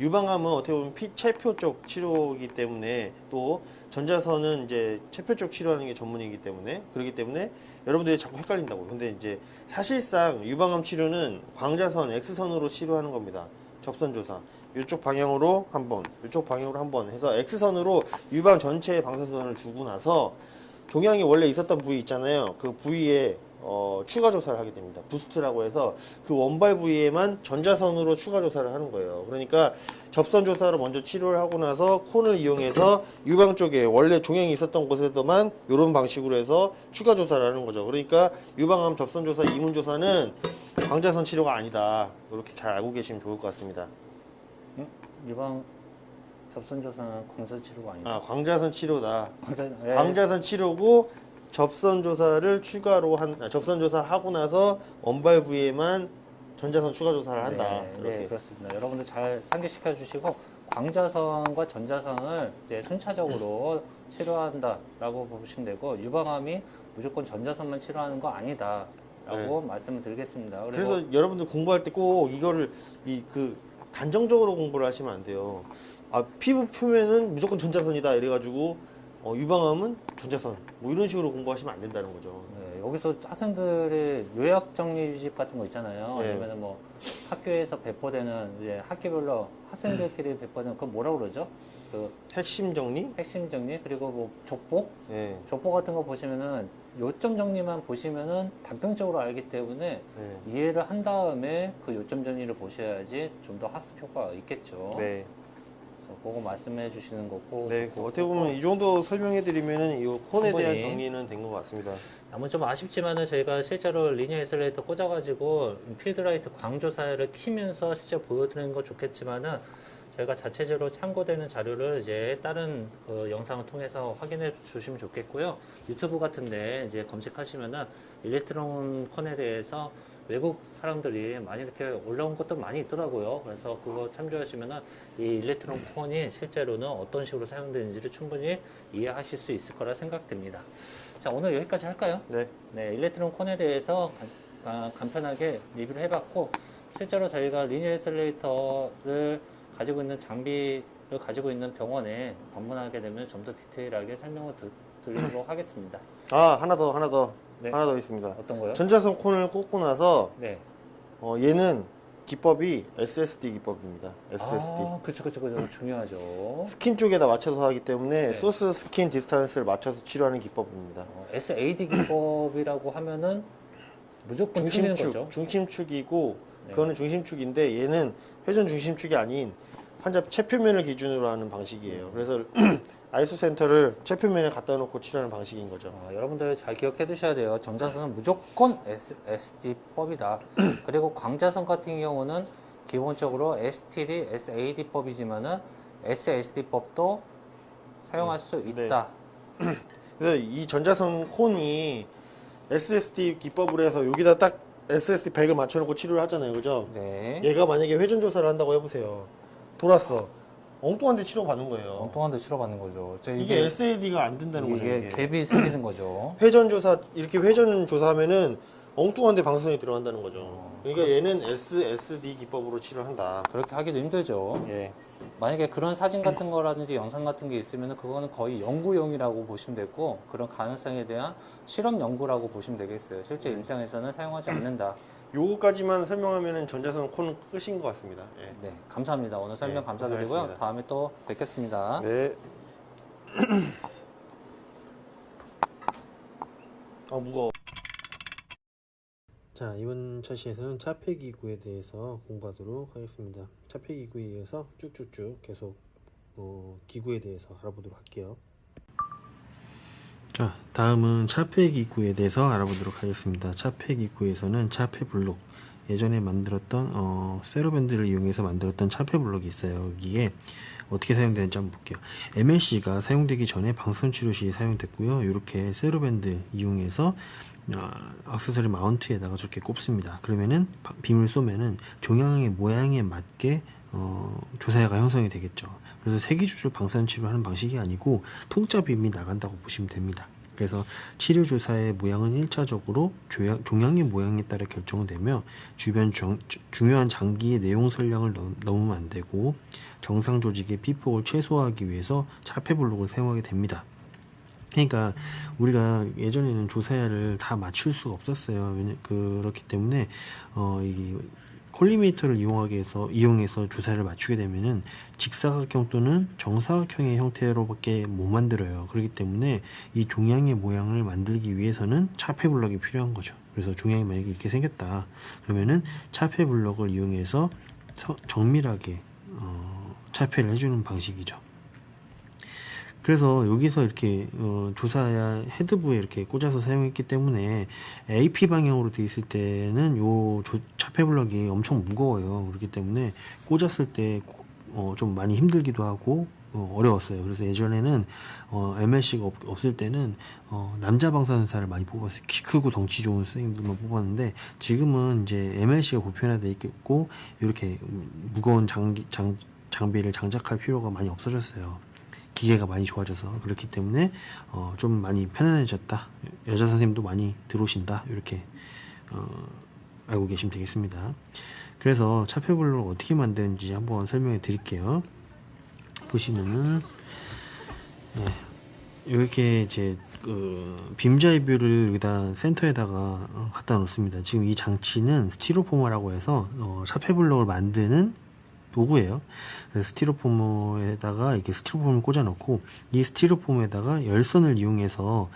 Speaker 3: 유방암은 어떻게 보면 체표 쪽 치료이기 때문에 또 전자선은 이제 체표 쪽 치료하는 게 전문이기 때문에 그렇기 때문에 여러분들이 자꾸 헷갈린다고요. 근데 이제 사실상 유방암 치료는 광자선 X선으로 치료하는 겁니다. 접선조사 이쪽 방향으로 한번 이쪽 방향으로 한번 해서 X선으로 유방 전체의 방사선을 주고 나서 종양이 원래 있었던 부위 있잖아요. 그 부위에 추가 조사를 하게 됩니다. 부스트라고 해서 그 원발 부위에만 전자선으로 추가 조사를 하는 거예요. 그러니까 접선 조사를 먼저 치료를 하고 나서 콘을 이용해서 유방 쪽에 원래 종양이 있었던 곳에서만 이런 방식으로 해서 추가 조사를 하는 거죠. 그러니까 유방암 접선 조사, 이문 조사는 광자선 치료가 아니다. 이렇게 잘 알고 계시면 좋을 것 같습니다.
Speaker 2: 유방 접선조사는 광선 치료가 아니다.
Speaker 3: 광자선 치료다.
Speaker 2: 예.
Speaker 3: 광자선 치료고 접선 조사를 추가로 접선 조사 하고 나서 원발 부위에만 전자선 추가 조사를 한다.
Speaker 2: 네,
Speaker 3: 이렇게.
Speaker 2: 네, 그렇습니다. 여러분들 잘 상기시켜 주시고 광자선과 전자선을 이제 순차적으로 치료한다라고 보시면 되고 유방암이 무조건 전자선만 치료하는 거 아니다라고 말씀을 드리겠습니다. 그리고
Speaker 3: 그래서 여러분들 공부할 때 꼭 이거를 단정적으로 공부를 하시면 안 돼요. 피부 표면은 무조건 전자선이다 이래가지고 유방암은 전자선 뭐 이런 식으로 공부하시면 안 된다는 거죠.
Speaker 2: 네, 여기서 학생들의 요약 정리집 같은 거 있잖아요.
Speaker 3: 네.
Speaker 2: 아니면 뭐 학교에서 배포되는 이제 학기별로 학생들끼리 배포되는 그거 뭐라 그러죠? 그
Speaker 3: 핵심 정리?
Speaker 2: 핵심 정리 그리고 뭐 족보?
Speaker 3: 네.
Speaker 2: 족보 같은 거 보시면은 요점 정리만 보시면은 단편적으로 알기 때문에
Speaker 3: 네.
Speaker 2: 이해를 한 다음에 그 요점 정리를 보셔야지 좀 더 학습 효과가 있겠죠.
Speaker 3: 네.
Speaker 2: 그래서 그거 말씀해 주시는 거고.
Speaker 3: 네. 어떻게 보면 이 정도 설명해드리면은 이 콘에
Speaker 2: 충분히.
Speaker 3: 대한 정리는 된 것 같습니다.
Speaker 2: 다만 좀 아쉽지만은 저희가 실제로 리니어 애슬레이터 꽂아가지고 필드라이트 광조사를 키면서 실제 보여드리는 건 좋겠지만은 저희가 자체적으로 참고되는 자료를 이제 다른 그 영상을 통해서 확인해 주시면 좋겠고요. 유튜브 같은데 이제 검색하시면은 일렉트론 콘에 대해서 외국 사람들이 많이 이렇게 올라온 것도 많이 있더라고요. 그래서 그거 참조하시면은 이 일렉트론 콘이 실제로는 어떤 식으로 사용되는지를 충분히 이해하실 수 있을 거라 생각됩니다. 자, 오늘 여기까지 할까요?
Speaker 3: 네.
Speaker 2: 네, 일렉트론 콘에 대해서 간편하게 리뷰를 해봤고, 실제로 저희가 리니어 애슬레이터를 가지고 있는 장비를 가지고 있는 병원에 방문하게 되면 좀 더 디테일하게 설명을 드리도록 하겠습니다.
Speaker 3: 하나 더
Speaker 2: 네.
Speaker 3: 하나 더 있습니다.
Speaker 2: 어떤 거요?
Speaker 3: 전자선 콘을 꽂고 나서
Speaker 2: 네.
Speaker 3: 얘는 기법이 SSD 기법입니다. SSD.
Speaker 2: 그쵸. 중요하죠.
Speaker 3: 스킨 쪽에다 맞춰서 하기 때문에
Speaker 2: 네.
Speaker 3: 소스 스킨 디스턴스를 맞춰서 치료하는 기법입니다.
Speaker 2: SAD 기법이라고 하면은 무조건 틀리는 거죠.
Speaker 3: 중심축이고
Speaker 2: 네.
Speaker 3: 그거는 중심축인데 얘는 회전 중심축이 아닌 환자 체표면을 기준으로 하는 방식이에요. 그래서 아이소 센터를 체표면에 갖다 놓고 치료하는 방식인 거죠.
Speaker 2: 여러분들 잘 기억해 두셔야 돼요. 전자선은 무조건 SSD법이다. 그리고 광자선 같은 경우는 기본적으로 STD, SAD법이지만은 SSD법도 사용할 수
Speaker 3: 네.
Speaker 2: 있다.
Speaker 3: 그래서 이 전자선 콘이 SSD 기법으로 해서 여기다 딱 SSD 100을 맞춰놓고 치료를 하잖아요, 그죠?
Speaker 2: 네.
Speaker 3: 얘가 만약에 회전 조사를 한다고 해보세요. 돌았어. 엉뚱한 데 치료 받는 거예요.
Speaker 2: 엉뚱한 데 치러받는 거죠.
Speaker 3: 이게 LCD가 안 된다는 거죠,
Speaker 2: 이게
Speaker 3: 이게.
Speaker 2: 갭이 생기는 거죠.
Speaker 3: 회전 조사, 이렇게 회전 조사하면은 엉뚱한 데 방사선이 들어간다는 거죠. 그러니까 얘는 SSD 기법으로 치료를 한다.
Speaker 2: 그렇게 하기도 힘들죠.
Speaker 3: 예.
Speaker 2: 만약에 그런 사진 같은 거라든지 영상 같은 게 있으면 그거는 거의 연구용이라고 보시면 되고, 그런 가능성에 대한 실험 연구라고 보시면 되겠어요. 실제 임상에서는 사용하지 않는다.
Speaker 3: 요거까지만 설명하면은 전자선 콘은 끝인 것 같습니다. 예.
Speaker 2: 네, 감사합니다. 오늘 설명
Speaker 3: 네,
Speaker 2: 감사드리고요.
Speaker 3: 감사합니다.
Speaker 2: 다음에 또 뵙겠습니다.
Speaker 3: 네. 아, 무거워. 자, 이번 차시에서는 차폐기구에 대해서 공부하도록 하겠습니다. 차폐기구에 의해서 쭉쭉쭉 계속 기구에 대해서 알아보도록 할게요. 자, 다음은 차폐기구에 대해서 알아보도록 하겠습니다. 차폐기구에서는 차폐블록, 예전에 만들었던 세로밴드를 이용해서 만들었던 차폐블록이 있어요. 여기에 어떻게 사용되는지 한번 볼게요. MLC가 사용되기 전에 방사선 치료 시 사용됐고요. 이렇게 세로밴드 이용해서 액세서리 마운트에다가 저렇게 꼽습니다. 그러면은 빔을 쏘면은 종양의 모양에 맞게 조사야가 형성이 되겠죠. 그래서 세기조절 방사선 치료하는 방식이 아니고 통짜 빔이 나간다고 보시면 됩니다. 그래서 치료 조사의 모양은 1차적으로 종양의 모양에 따라 결정되며 주변 중요한 장기의 내용 설량을 넣으면 안 되고 정상 조직의 피폭을 최소화하기 위해서 차폐블록을 사용하게 됩니다. 그러니까 우리가 예전에는 조사야를 다 맞출 수가 없었어요. 그렇기 때문에 이게 콜리메이터를 이용해서 조사를 맞추게 되면은 직사각형 또는 정사각형의 형태로밖에 못 만들어요. 그렇기 때문에 이 종양의 모양을 만들기 위해서는 차폐블럭이 필요한 거죠. 그래서 종양이 만약에 이렇게 생겼다 그러면은 차폐블럭을 이용해서 정밀하게 차폐를 해주는 방식이죠. 그래서 여기서 이렇게 조사야 헤드부에 이렇게 꽂아서 사용했기 때문에 AP 방향으로 되어 있을 때는 요 차폐블럭이 엄청 무거워요. 그렇기 때문에 꽂았을 때 좀 많이 힘들기도 하고 어려웠어요. 그래서 예전에는 MLC가 없을 때는 남자 방사선사를 많이 뽑았어요. 키 크고 덩치 좋은 선생님들만 뽑았는데 지금은 이제 MLC가 보편화되어 있고 이렇게 무거운 장비를 장착할 필요가 많이 없어졌어요. 기계가 많이 좋아져서. 그렇기 때문에 좀 많이 편안해졌다, 여자 선생님도 많이 들어오신다, 이렇게 알고 계시면 되겠습니다. 그래서 차폐블록을 어떻게 만드는지 한번 설명해 드릴게요. 보시면은 이렇게 이제 빔자이뷰를 여기다 센터에다가 갖다 놓습니다. 지금 이 장치는 스티로포머라고 해서 차폐블록을 만드는 도구예요. 그래서 스티로폼에다가 이렇게 스티로폼을 꽂아 놓고 이 스티로폼에다가 열선을 이용해서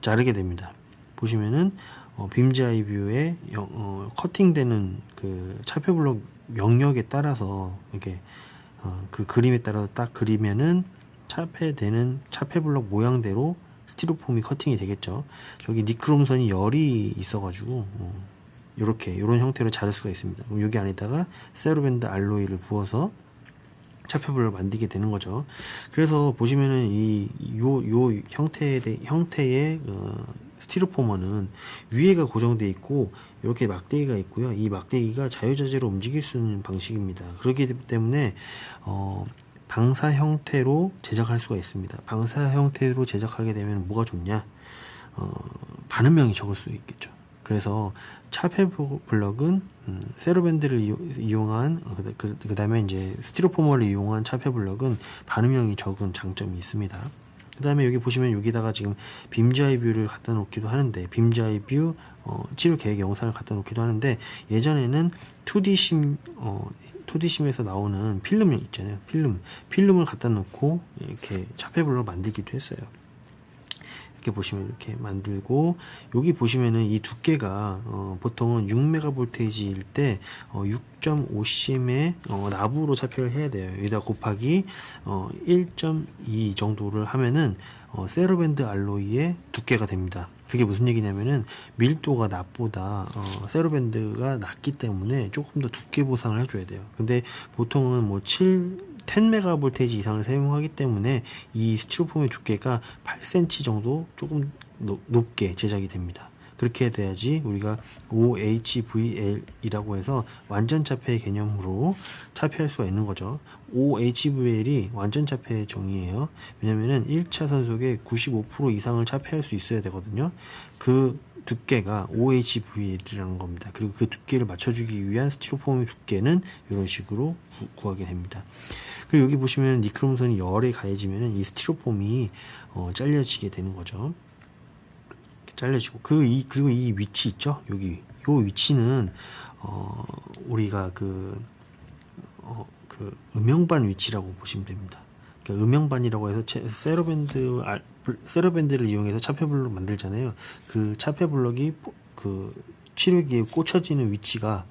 Speaker 3: 자르게 됩니다. 보시면은 빔자이 뷰에 커팅되는 그 차폐블록 영역에 따라서 이렇게 그 그림에 따라서 딱 그리면은 차폐되는 차폐블록 모양대로 스티로폼이 커팅이 되겠죠. 저기 니크롬선이 열이 있어가지고 이런 형태로 자를 수가 있습니다. 그럼 여기 안에다가 세로밴드 알로이를 부어서 차폐블록을 만들게 되는 거죠. 그래서 보시면은 요 형태의 스티로포머는 위에가 고정되어 있고 이렇게 막대기가 있고요. 이 막대기가 자유자재로 움직일 수 있는 방식입니다. 그렇기 때문에 방사 형태로 제작할 수가 있습니다. 방사 형태로 제작하게 되면 뭐가 좋냐? 반응명이 적을 수 있겠죠. 그래서 차폐블럭은 세로밴드를 이용한 그 다음에 이제 스티로포머를 이용한 차폐블럭은 반응명이 적은 장점이 있습니다. 그 다음에 여기 보시면 여기다가 지금 빔자이뷰를 갖다 놓기도 하는데 빔자이뷰 치료 계획 영상을 갖다 놓기도 하는데 예전에는 2D심에서 나오는 필름 있잖아요. 필름을 갖다 놓고 이렇게 차폐블럭을 만들기도 했어요. 이렇게 보시면 이렇게 만들고 여기 보시면은 이 두께가 보통은 6메가볼테이지일 때 6.5cm의 나부로 차폐를 해야 돼요. 여기다 곱하기 1.2 정도를 하면은 세로밴드 알로이의 두께가 됩니다. 그게 무슨 얘기냐면은 밀도가 납보다 세로밴드가 낮기 때문에 조금 더 두께 보상을 해줘야 돼요. 근데 보통은 뭐 7
Speaker 1: 10메가볼테이지 이상을 사용하기 때문에 이 스티로폼의 두께가 8cm 정도 조금 높게 제작이 됩니다. 그렇게 돼야지 우리가 OHVL이라고 해서 완전 차폐 개념으로 차폐할 수가 있는 거죠. OHVL이 완전 차폐 정의예요. 왜냐면은 1차 선속의 95% 이상을 차폐할 수 있어야 되거든요. 그 두께가 OHVL이라는 겁니다. 그리고 그 두께를 맞춰주기 위한 스티로폼의 두께는 이런 식으로 구하게 됩니다. 그리고 여기 보시면 니크롬선이 열에 가해지면은 이 스티로폼이 잘려지게 되는 거죠. 잘려지고 그리고 이 위치 있죠. 여기 요 위치는 우리가 그 음영반 위치라고 보시면 됩니다. 그러니까 음영반이라고 해서 세로밴드를 이용해서 차폐블록 만들잖아요. 그 차폐블록이 그 치료기에 꽂혀지는 위치가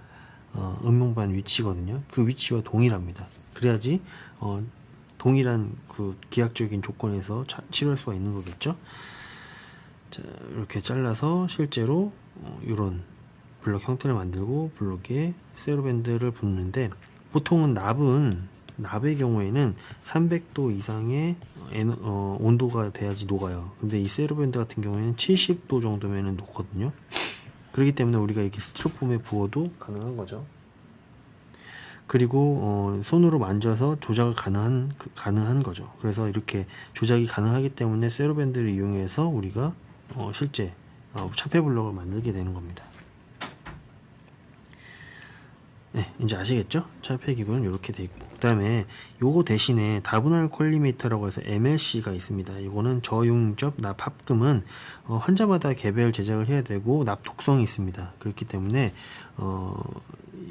Speaker 1: 음영반 위치거든요. 그 위치와 동일합니다. 그래야지 동일한 그 기하학적인 조건에서 치료할 수가 있는 거겠죠. 자, 이렇게 잘라서 실제로 이런 블록 형태를 만들고 블록에 세로밴드를 붙는데, 보통은 납의 경우에는 300도 이상의 온도가 돼야지 녹아요. 근데 이 세로밴드 같은 경우에는 70도 정도면 녹거든요. 그렇기 때문에 우리가 이렇게 스티로폼에 부어도 가능한 거죠. 그리고 손으로 만져서 조작을 가능한 거죠. 그래서 이렇게 조작이 가능하기 때문에 세로밴드를 이용해서 우리가 실제 차폐 블록을 만들게 되는 겁니다. 네, 이제 아시겠죠? 차폐 기구는 이렇게 되어 있고, 그 다음에 요거 대신에 다분할 콜리메이터라고 해서 MLC가 있습니다. 이거는 저용접 납합금은 환자마다 개별 제작을 해야 되고 납 독성이 있습니다. 그렇기 때문에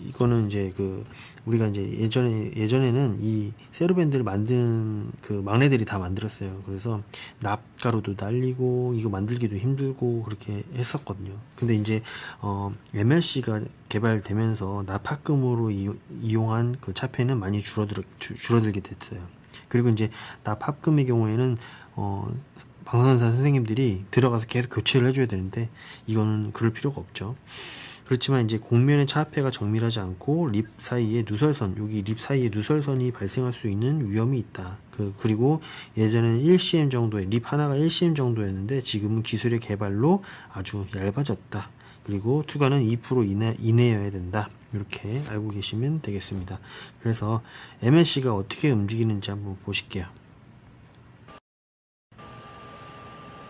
Speaker 1: 이거는 이제 우리가 이제 예전에는 이 세로밴드를 만드는 그 막내들이 다 만들었어요. 그래서 납가루도 날리고 이거 만들기도 힘들고 그렇게 했었거든요. 근데 이제 MLC가 개발되면서 납합금으로 이용한 그 차폐는 많이 줄어들게 됐어요. 그리고 이제 납합금의 경우에는 방사선사 선생님들이 들어가서 계속 교체를 해줘야 되는데 이거는 그럴 필요가 없죠. 그렇지만 이제 곡면의 차폐가 정밀하지 않고 립 사이에 누설선, 여기 립 사이에 누설선이 발생할 수 있는 위험이 있다. 그리고 예전에는 1cm 정도의 립 하나가 1cm 정도였는데 지금은 기술의 개발로 아주 얇아졌다. 그리고 투과는 2% 이내여야 된다. 이렇게 알고 계시면 되겠습니다. 그래서 MLC가 어떻게 움직이는지 한번 보실게요.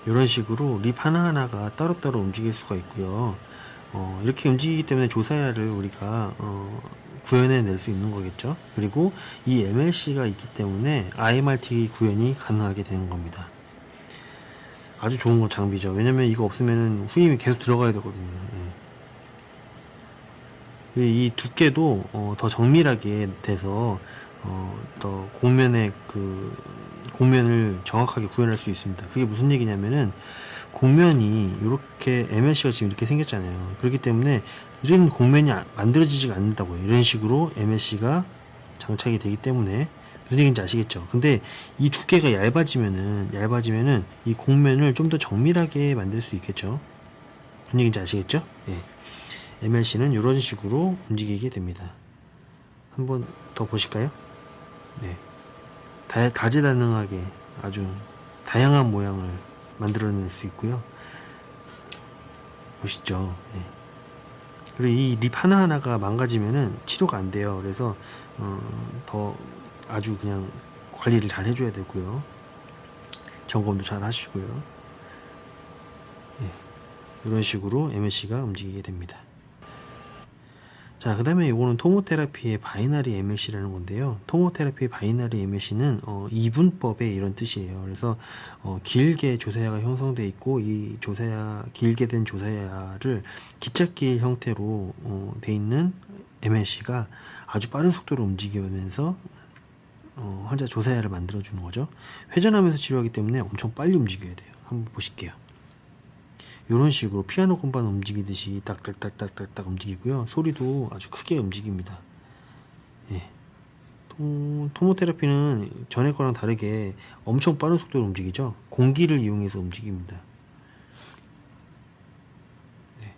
Speaker 1: 이런 식으로 립 하나하나가 따로따로 움직일 수가 있고요. 이렇게 움직이기 때문에 조사야를 우리가 구현해낼 수 있는 거겠죠. 그리고 이 MLC가 있기 때문에 IMRT 구현이 가능하게 되는 겁니다. 아주 좋은 장비죠. 왜냐면 이거 없으면 후임이 계속 들어가야 되거든요. 이 두께도 더 정밀하게 돼서 더 곡면을 정확하게 구현할 수 있습니다. 그게 무슨 얘기냐면은 곡면이 이렇게 MLC가 지금 이렇게 생겼잖아요. 그렇기 때문에 이런 곡면이 만들어지지가 않는다고요. 이런 식으로 MLC가 장착이 되기 때문에 무슨 얘기인지 아시겠죠? 근데 이 두께가 얇아지면은 이 곡면을 좀 더 정밀하게 만들 수 있겠죠? 무슨 얘기인지 아시겠죠? 예. MLC는 이런 식으로 움직이게 됩니다. 한번 더 보실까요? 네. 다재다능하게 아주 다양한 모양을 만들어낼 수 있고요. 보시죠. 네. 그리고 이 립 하나하나가 망가지면은 치료가 안 돼요. 그래서 더 아주 그냥 관리를 잘 해줘야 되고요. 점검도 잘 하시고요. 네. 이런 식으로 MLC가 움직이게 됩니다. 자, 그 다음에 이거는 토모테라피의 바이너리 MLC라는 건데요. 토모테라피의 바이너리 MLC는 이분법의 이런 뜻이에요. 그래서 길게 조사야가 형성되어 있고 이 길게 된 조사야를 기찻길 형태로 돼 있는 MLC가 아주 빠른 속도로 움직이면서 환자 조사야를 만들어 주는 거죠. 회전하면서 치료하기 때문에 엄청 빨리 움직여야 돼요. 한번 보실게요. 이런 식으로 피아노 건반 움직이듯이 딱딱딱딱딱 움직이고요. 소리도 아주 크게 움직입니다. 예. 토모테라피는 전에 거랑 다르게 엄청 빠른 속도로 움직이죠. 공기를 이용해서 움직입니다. 네.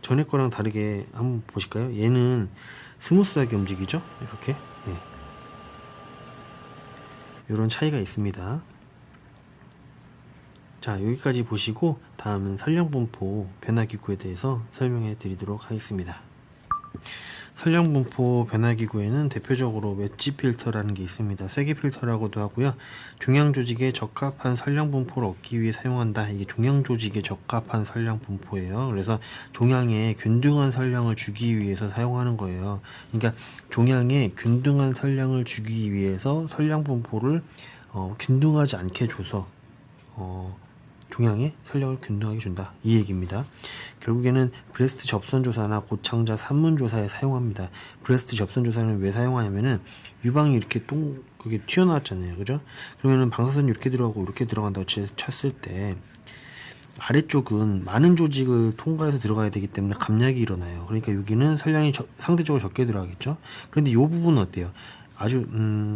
Speaker 1: 전에 거랑 다르게 한번 보실까요? 얘는 스무스하게 움직이죠. 이렇게. 네. 이런 차이가 있습니다. 자, 여기까지 보시고 다음은 선량분포 변화기구에 대해서 설명해 드리도록 하겠습니다. 선량분포 변화기구에는 대표적으로 웨지 필터라는 게 있습니다. 쐐기 필터라고도 하고요. 종양 조직에 적합한 선량분포를 얻기 위해 사용한다. 이게 종양 조직에 적합한 선량분포예요. 그래서 종양에 균등한 선량을 주기 위해서 사용하는 거예요. 그러니까 종양에 균등한 선량을 주기 위해서 선량분포를 균등하지 않게 줘서 종양에 선량을 균등하게 준다. 이 얘기입니다. 결국에는 브레스트 접선조사나 고창자 산문조사에 사용합니다. 브레스트 접선조사는 왜 사용하냐면은 유방이 이렇게 그게 튀어나왔잖아요. 그죠? 그러면은 방사선이 이렇게 들어가고 이렇게 들어간다고 쳤을 때 아래쪽은 많은 조직을 통과해서 들어가야 되기 때문에 감략이 일어나요. 그러니까 여기는 선량이 상대적으로 적게 들어가겠죠. 그런데 이 부분은 어때요? 아주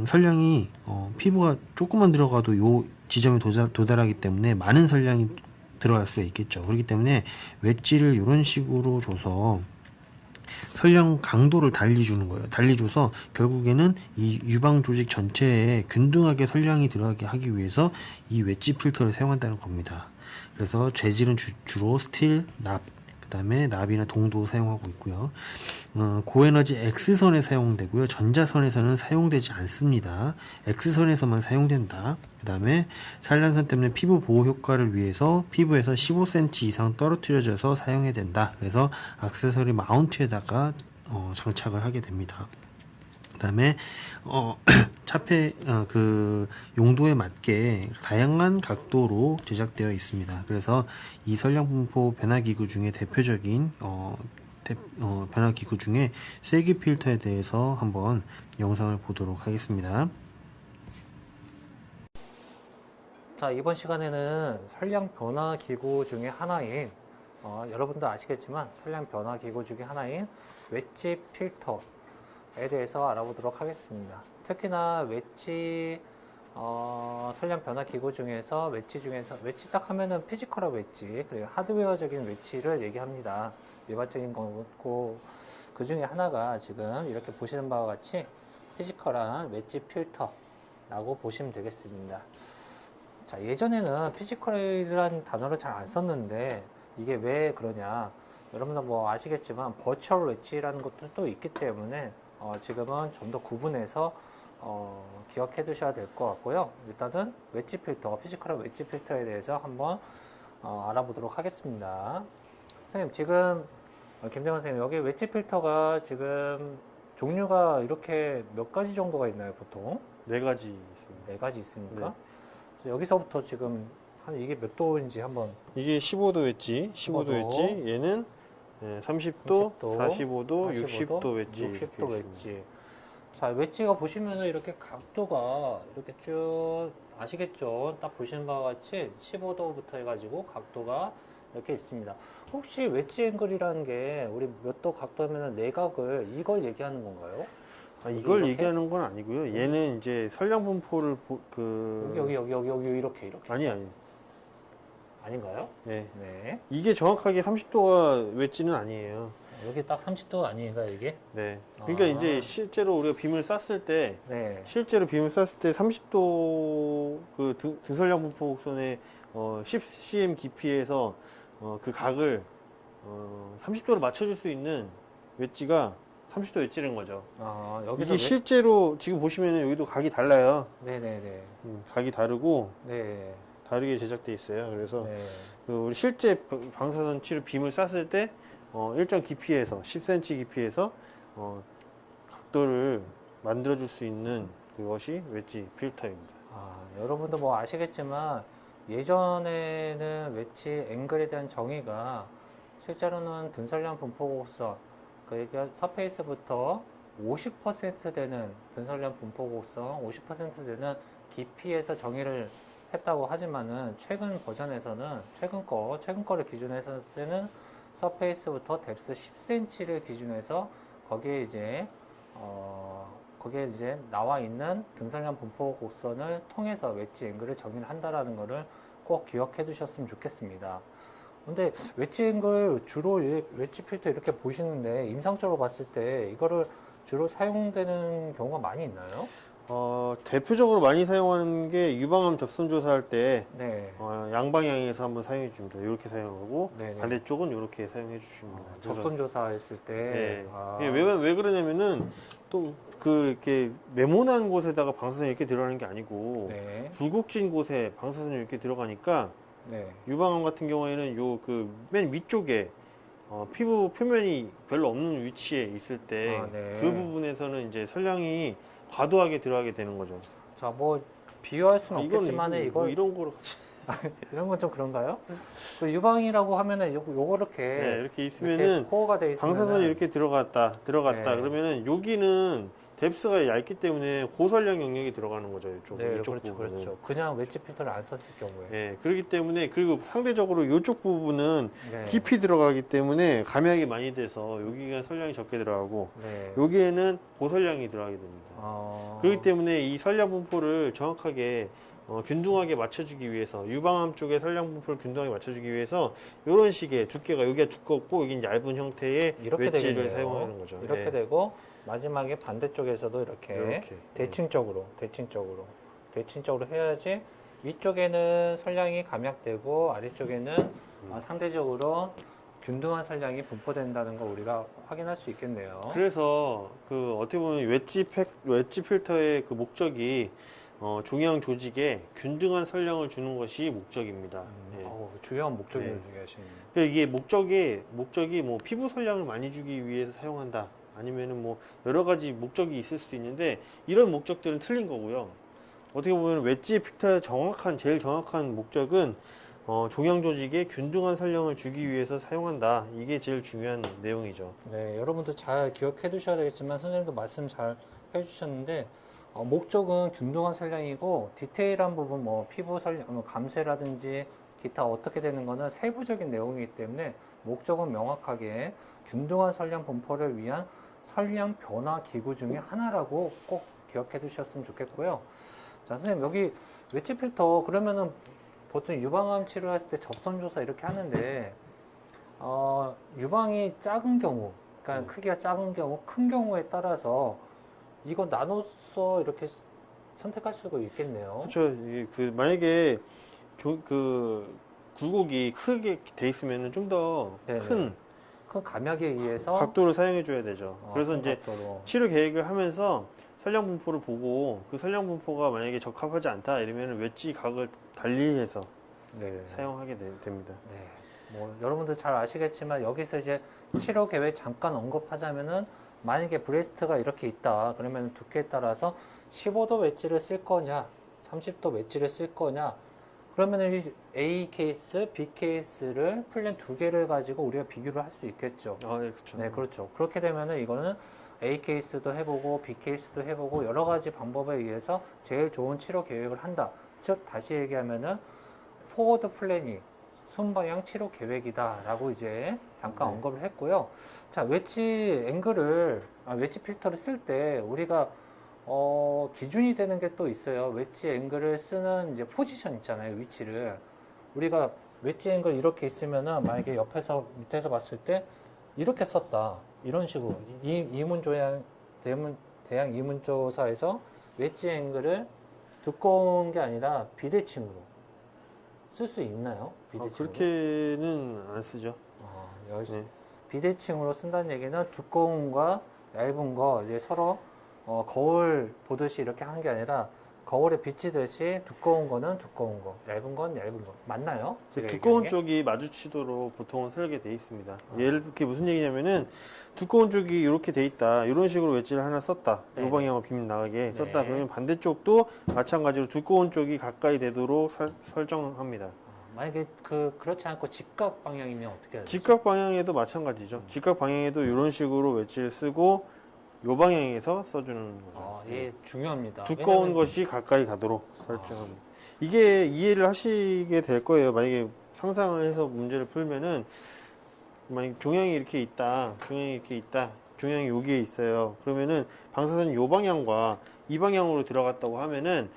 Speaker 1: 선량이 피부가 조금만 들어가도 요 지점에 도달하기 때문에 많은 선량이 들어갈 수 있겠죠. 그렇기 때문에 웨지를 이런 식으로 줘서 선량 강도를 달리 주는 거예요. 달리 줘서 결국에는 이 유방 조직 전체에 균등하게 선량이 들어가게 하기 위해서 이 웨지 필터를 사용한다는 겁니다. 그래서 재질은 주로 스틸, 납, 그 다음에 납이나 동도 사용하고 있고요. 고에너지 X선에 사용되고요. 전자선에서는 사용되지 않습니다. X선에서만 사용된다. 그 다음에 산란선 때문에 피부 보호 효과를 위해서 피부에서 15cm 이상 떨어뜨려져서 사용해야 된다. 그래서 액세서리 마운트에다가 장착을 하게 됩니다. 그 다음에 차폐 그 용도에 맞게 다양한 각도로 제작되어 있습니다. 그래서 이 선량분포 변화기구 중에 대표적인 변화기구 중에 쐐기 필터에 대해서 한번 영상을 보도록 하겠습니다.
Speaker 2: 자, 이번 시간에는 선량 변화기구 중에 하나인 여러분도 아시겠지만 선량 변화기구 중에 하나인 웨지 필터에 대해서 알아보도록 하겠습니다. 특히나 웨지 선량 변화기구 중에서 웨지 딱 하면은 피지컬한 웨지 그리고 하드웨어적인 웨지를 얘기합니다. 일반적인 거고 그 중에 하나가 지금 이렇게 보시는 바와 같이 피지컬한 웨지 필터라고 보시면 되겠습니다. 자, 예전에는 피지컬이라는 단어를 잘 안 썼는데 이게 왜 그러냐, 여러분들 뭐 아시겠지만 버추얼 웨지라는 것도 또 있기 때문에 지금은 좀 더 구분해서 기억해 두셔야 될 것 같고요. 일단은 웨지 필터, 피지컬한 웨지 필터에 대해서 한번 알아보도록 하겠습니다. 선생님, 지금 김대건 선생님, 여기 웨지 필터가 지금 종류가 이렇게 몇 가지 정도가 있나요, 보통?
Speaker 3: 4가지 있습니다.
Speaker 2: 4가지 있습니까? 여기서부터 지금 이게 몇 도인지 한번.
Speaker 3: 이게 15도 웨지, 15도 웨지, 얘는 30도, 45도, 60도 웨지.
Speaker 2: 60도 웨지. 자, 웨지가 보시면은 이렇게 각도가 이렇게 쭉 아시겠죠? 딱 보시는 바와 같이 15도부터 해가지고 각도가 이렇게 있습니다. 혹시 웨지 앵글이라는 게 우리 몇 도 각도면은 내각을 이걸 얘기하는 건가요?
Speaker 3: 이걸
Speaker 2: 이렇게?
Speaker 3: 얘기하는 건 아니고요. 얘는 이제 선량분포를
Speaker 2: 여기 이렇게
Speaker 3: 아니.
Speaker 2: 아닌가요?
Speaker 3: 예.
Speaker 2: 네.
Speaker 3: 이게 정확하게 30도가 웨지는 아니에요.
Speaker 2: 여기 딱 30도 아닌가요, 이게?
Speaker 3: 네. 그러니까 이제 실제로 우리가 빔을 쐈을 때,
Speaker 2: 네.
Speaker 3: 30도 그 등선량분포 곡선의 10cm 깊이에서 그 각을 30도로 맞춰줄 수 있는 웨지가 30도 웨지라는 거죠.
Speaker 2: 여기서
Speaker 3: 이게 실제로 지금 보시면은 여기도 각이 달라요.
Speaker 2: 네네네.
Speaker 3: 각이 다르고
Speaker 2: 네.
Speaker 3: 다르게 제작돼 있어요. 그래서
Speaker 2: 네.
Speaker 3: 우리 실제 방사선 치료 빔을 쐈을 때 일정 깊이에서 10cm 깊이에서 각도를 만들어줄 수 있는 그것이 웨지 필터입니다.
Speaker 2: 여러분도 뭐 아시겠지만 예전에는 웨지 앵글에 대한 정의가 실제로는 등선량 분포 곡선, 그러니까 서페이스부터 50% 되는 등선량 분포 곡선 50% 되는 깊이에서 정의를 했다고 하지만은 최근 버전에서는 최근 거를 기준해서 때는 서페이스부터 뎁스 10cm를 기준해서 거기에 이제 나와 있는 등선량 분포 곡선을 통해서 웨지 앵글을 정의를 한다라는 것을 꼭 기억해 두셨으면 좋겠습니다. 근데 웨지 앵글 주로 웨지 필터 이렇게 보시는데 임상적으로 봤을 때 이거를 주로 사용되는 경우가 많이 있나요?
Speaker 3: 대표적으로 많이 사용하는 게 유방암 접선 조사할 때
Speaker 2: 네.
Speaker 3: 양방향에서 한번 사용해 줍니다. 이렇게 사용하고
Speaker 2: 네네.
Speaker 3: 반대쪽은 이렇게 사용해 주십니다. 그래서
Speaker 2: 접선 조사했을 때.
Speaker 3: 네.
Speaker 2: 아,
Speaker 3: 이게 왜 그러냐면은 또 이렇게 네모난 곳에다가 방사선이 이렇게 들어가는 게 아니고
Speaker 2: 네.
Speaker 3: 굴곡진 곳에 방사선이 이렇게 들어가니까
Speaker 2: 네.
Speaker 3: 유방암 같은 경우에는 요 그 맨 위쪽에 피부 표면이 별로 없는 위치에 있을 때
Speaker 2: 아, 네.
Speaker 3: 그 부분에서는 이제 선량이 과도하게 들어가게 되는 거죠.
Speaker 2: 자, 뭐, 비유할 수는 없겠지만,
Speaker 3: 뭐
Speaker 2: 이걸,
Speaker 3: 이런 거로
Speaker 2: 이런 건 좀 그런가요? 그 유방이라고 하면은, 요거 이렇게,
Speaker 3: 네, 이렇게
Speaker 2: 이렇게
Speaker 3: 있으면은
Speaker 2: 코어가 돼 있으면.
Speaker 3: 방사선이 이렇게 들어갔다
Speaker 2: 네.
Speaker 3: 그러면은 여기는 뎁스가 얇기 때문에 고설량 영역이 들어가는 거죠. 이쪽
Speaker 2: 네,
Speaker 3: 이쪽
Speaker 2: 그렇죠,
Speaker 3: 부분은.
Speaker 2: 그렇죠. 그냥 웨지 필터를 안 썼을 경우에.
Speaker 3: 네, 그렇기 때문에 그리고 상대적으로 이쪽 부분은
Speaker 2: 네.
Speaker 3: 깊이 들어가기 때문에 감약이 많이 돼서 여기가 설량이 적게 들어가고
Speaker 2: 네.
Speaker 3: 여기에는 고설량이 들어가게 됩니다. 그렇기 때문에 이 설량 분포를 정확하게 균등하게 맞춰주기 위해서 유방암 쪽에 설량 분포를 균등하게 맞춰주기 위해서 이런 식의 두께가 여기가 두껍고 여긴 얇은 형태의
Speaker 2: 이렇게
Speaker 3: 웨지를
Speaker 2: 되겠네요.
Speaker 3: 사용하는 거죠.
Speaker 2: 이렇게
Speaker 3: 네.
Speaker 2: 되고 마지막에 반대쪽에서도 이렇게
Speaker 3: 이렇게.
Speaker 2: 대칭적으로 해야지 위쪽에는 설량이 감약되고 아래쪽에는 상대적으로 균등한 설량이 분포된다는 거 우리가 확인할 수 있겠네요.
Speaker 3: 그래서 그 어떻게 보면 웨지 필터의 그 목적이 종양 조직에 균등한 설량을 주는 것이 목적입니다. 네.
Speaker 2: 중요한 목적을
Speaker 3: 네.
Speaker 2: 얘기하시는.
Speaker 3: 그러니까 이게 목적이 뭐 피부 설량을 많이 주기 위해서 사용한다. 아니면은 뭐 여러 가지 목적이 있을 수도 있는데 이런 목적들은 틀린 거고요. 어떻게 보면 웨지 필터의 제일 정확한 목적은 종양 조직에 균등한 설량을 주기 위해서 사용한다. 이게 제일 중요한 내용이죠.
Speaker 2: 네, 여러분도 잘 기억해 두셔야 되겠지만 선생님도 말씀 잘 해주셨는데 목적은 균등한 설량이고 디테일한 부분 뭐 피부 설량, 감쇄라든지 기타 어떻게 되는 거는 세부적인 내용이기 때문에 목적은 명확하게 균등한 설량 분포를 위한 설량 변화 기구 중에 하나라고 꼭 기억해 두셨으면 좋겠고요. 자, 선생님 여기 웨지 필터 그러면은 보통 유방암 치료했을 때 접선조사 이렇게 하는데 유방이 작은 경우, 그러니까 크기가 작은 경우, 큰 경우에 따라서 이거 나눠서 이렇게 선택할 수가 있겠네요.
Speaker 3: 그렇죠. 만약에 그 굴곡이 크게 돼 있으면 좀 더
Speaker 2: 네네. 큰 감약에 의해서
Speaker 3: 각도를 사용해 줘야 되죠. 그래서
Speaker 2: 큰
Speaker 3: 이제
Speaker 2: 각도로.
Speaker 3: 치료 계획을 하면서 설량 분포를 보고 그 설량 분포가 만약에 적합하지 않다 이러면 웨지 각을 달리해서
Speaker 2: 네.
Speaker 3: 사용하게 됩니다.
Speaker 2: 네. 뭐 여러분들 잘 아시겠지만 여기서 이제 치료 계획 잠깐 언급하자면은 만약에 브레스트가 이렇게 있다 그러면 두께에 따라서 15도 웨지를 쓸 거냐 30도 웨지를 쓸 거냐 그러면은 이 A 케이스, B 케이스를 플랜 두 개를 가지고 우리가 비교를 할 수 있겠죠.
Speaker 3: 네, 그렇죠.
Speaker 2: 네, 그렇죠. 그렇게 되면은 이거는 A 케이스도 해보고 B 케이스도 해보고 여러 가지 방법에 의해서 제일 좋은 치료 계획을 한다. 즉 다시 얘기하면은 포워드 플래닝, 순방향 치료 계획이다라고 이제 잠깐
Speaker 3: 네.
Speaker 2: 언급을 했고요. 자, 웨지 필터를 쓸 때 우리가 기준이 되는 게 또 있어요. 웨지 앵글을 쓰는 이제 포지션 있잖아요. 위치를. 우리가 웨지 앵글 이렇게 있으면은 만약에 밑에서 봤을 때 이렇게 썼다. 이런 식으로. 대양 이문조사에서 웨지 앵글을 두꺼운 게 아니라 비대칭으로 쓸 수 있나요? 비대칭으로?
Speaker 3: 그렇게는 안 쓰죠.
Speaker 2: 여기
Speaker 3: 네.
Speaker 2: 비대칭으로 쓴다는 얘기는 두꺼운 거와 얇은 거 이제 서로 거울 보듯이 이렇게 하는 게 아니라 거울에 비치듯이 두꺼운 거는 두꺼운 거, 얇은 건 얇은 거. 맞나요? 제가
Speaker 3: 두꺼운
Speaker 2: 얘기한 게?
Speaker 3: 쪽이 마주치도록 보통은 설계돼 있습니다. 예를 들어 그게 무슨 얘기냐면은 두꺼운 쪽이 이렇게 돼 있다. 이런 식으로 웨지를 하나 썼다.
Speaker 2: 네.
Speaker 3: 이 방향으로 비밀 나가게 썼다.
Speaker 2: 네.
Speaker 3: 그러면 반대쪽도 마찬가지로 두꺼운 쪽이 가까이 되도록 설정합니다.
Speaker 2: 만약에 그렇지 않고 직각 방향이면 어떻게 해야 되죠?
Speaker 3: 직각 방향에도 마찬가지죠. 직각 방향에도 이런 식으로 웨지를 쓰고 요 방향에서 써주는 거죠.
Speaker 2: 예, 중요합니다.
Speaker 3: 두꺼운
Speaker 2: 왜냐면-
Speaker 3: 것이 가까이 가도록 설정합니다. 이게 이해를 하시게 될 거예요. 만약에 상상을 해서 문제를 풀면은 만약 종양이 이렇게 있다, 종양이 여기에 있어요. 그러면은 방사선이 요 방향과 이 방향으로 들어갔다고 하면은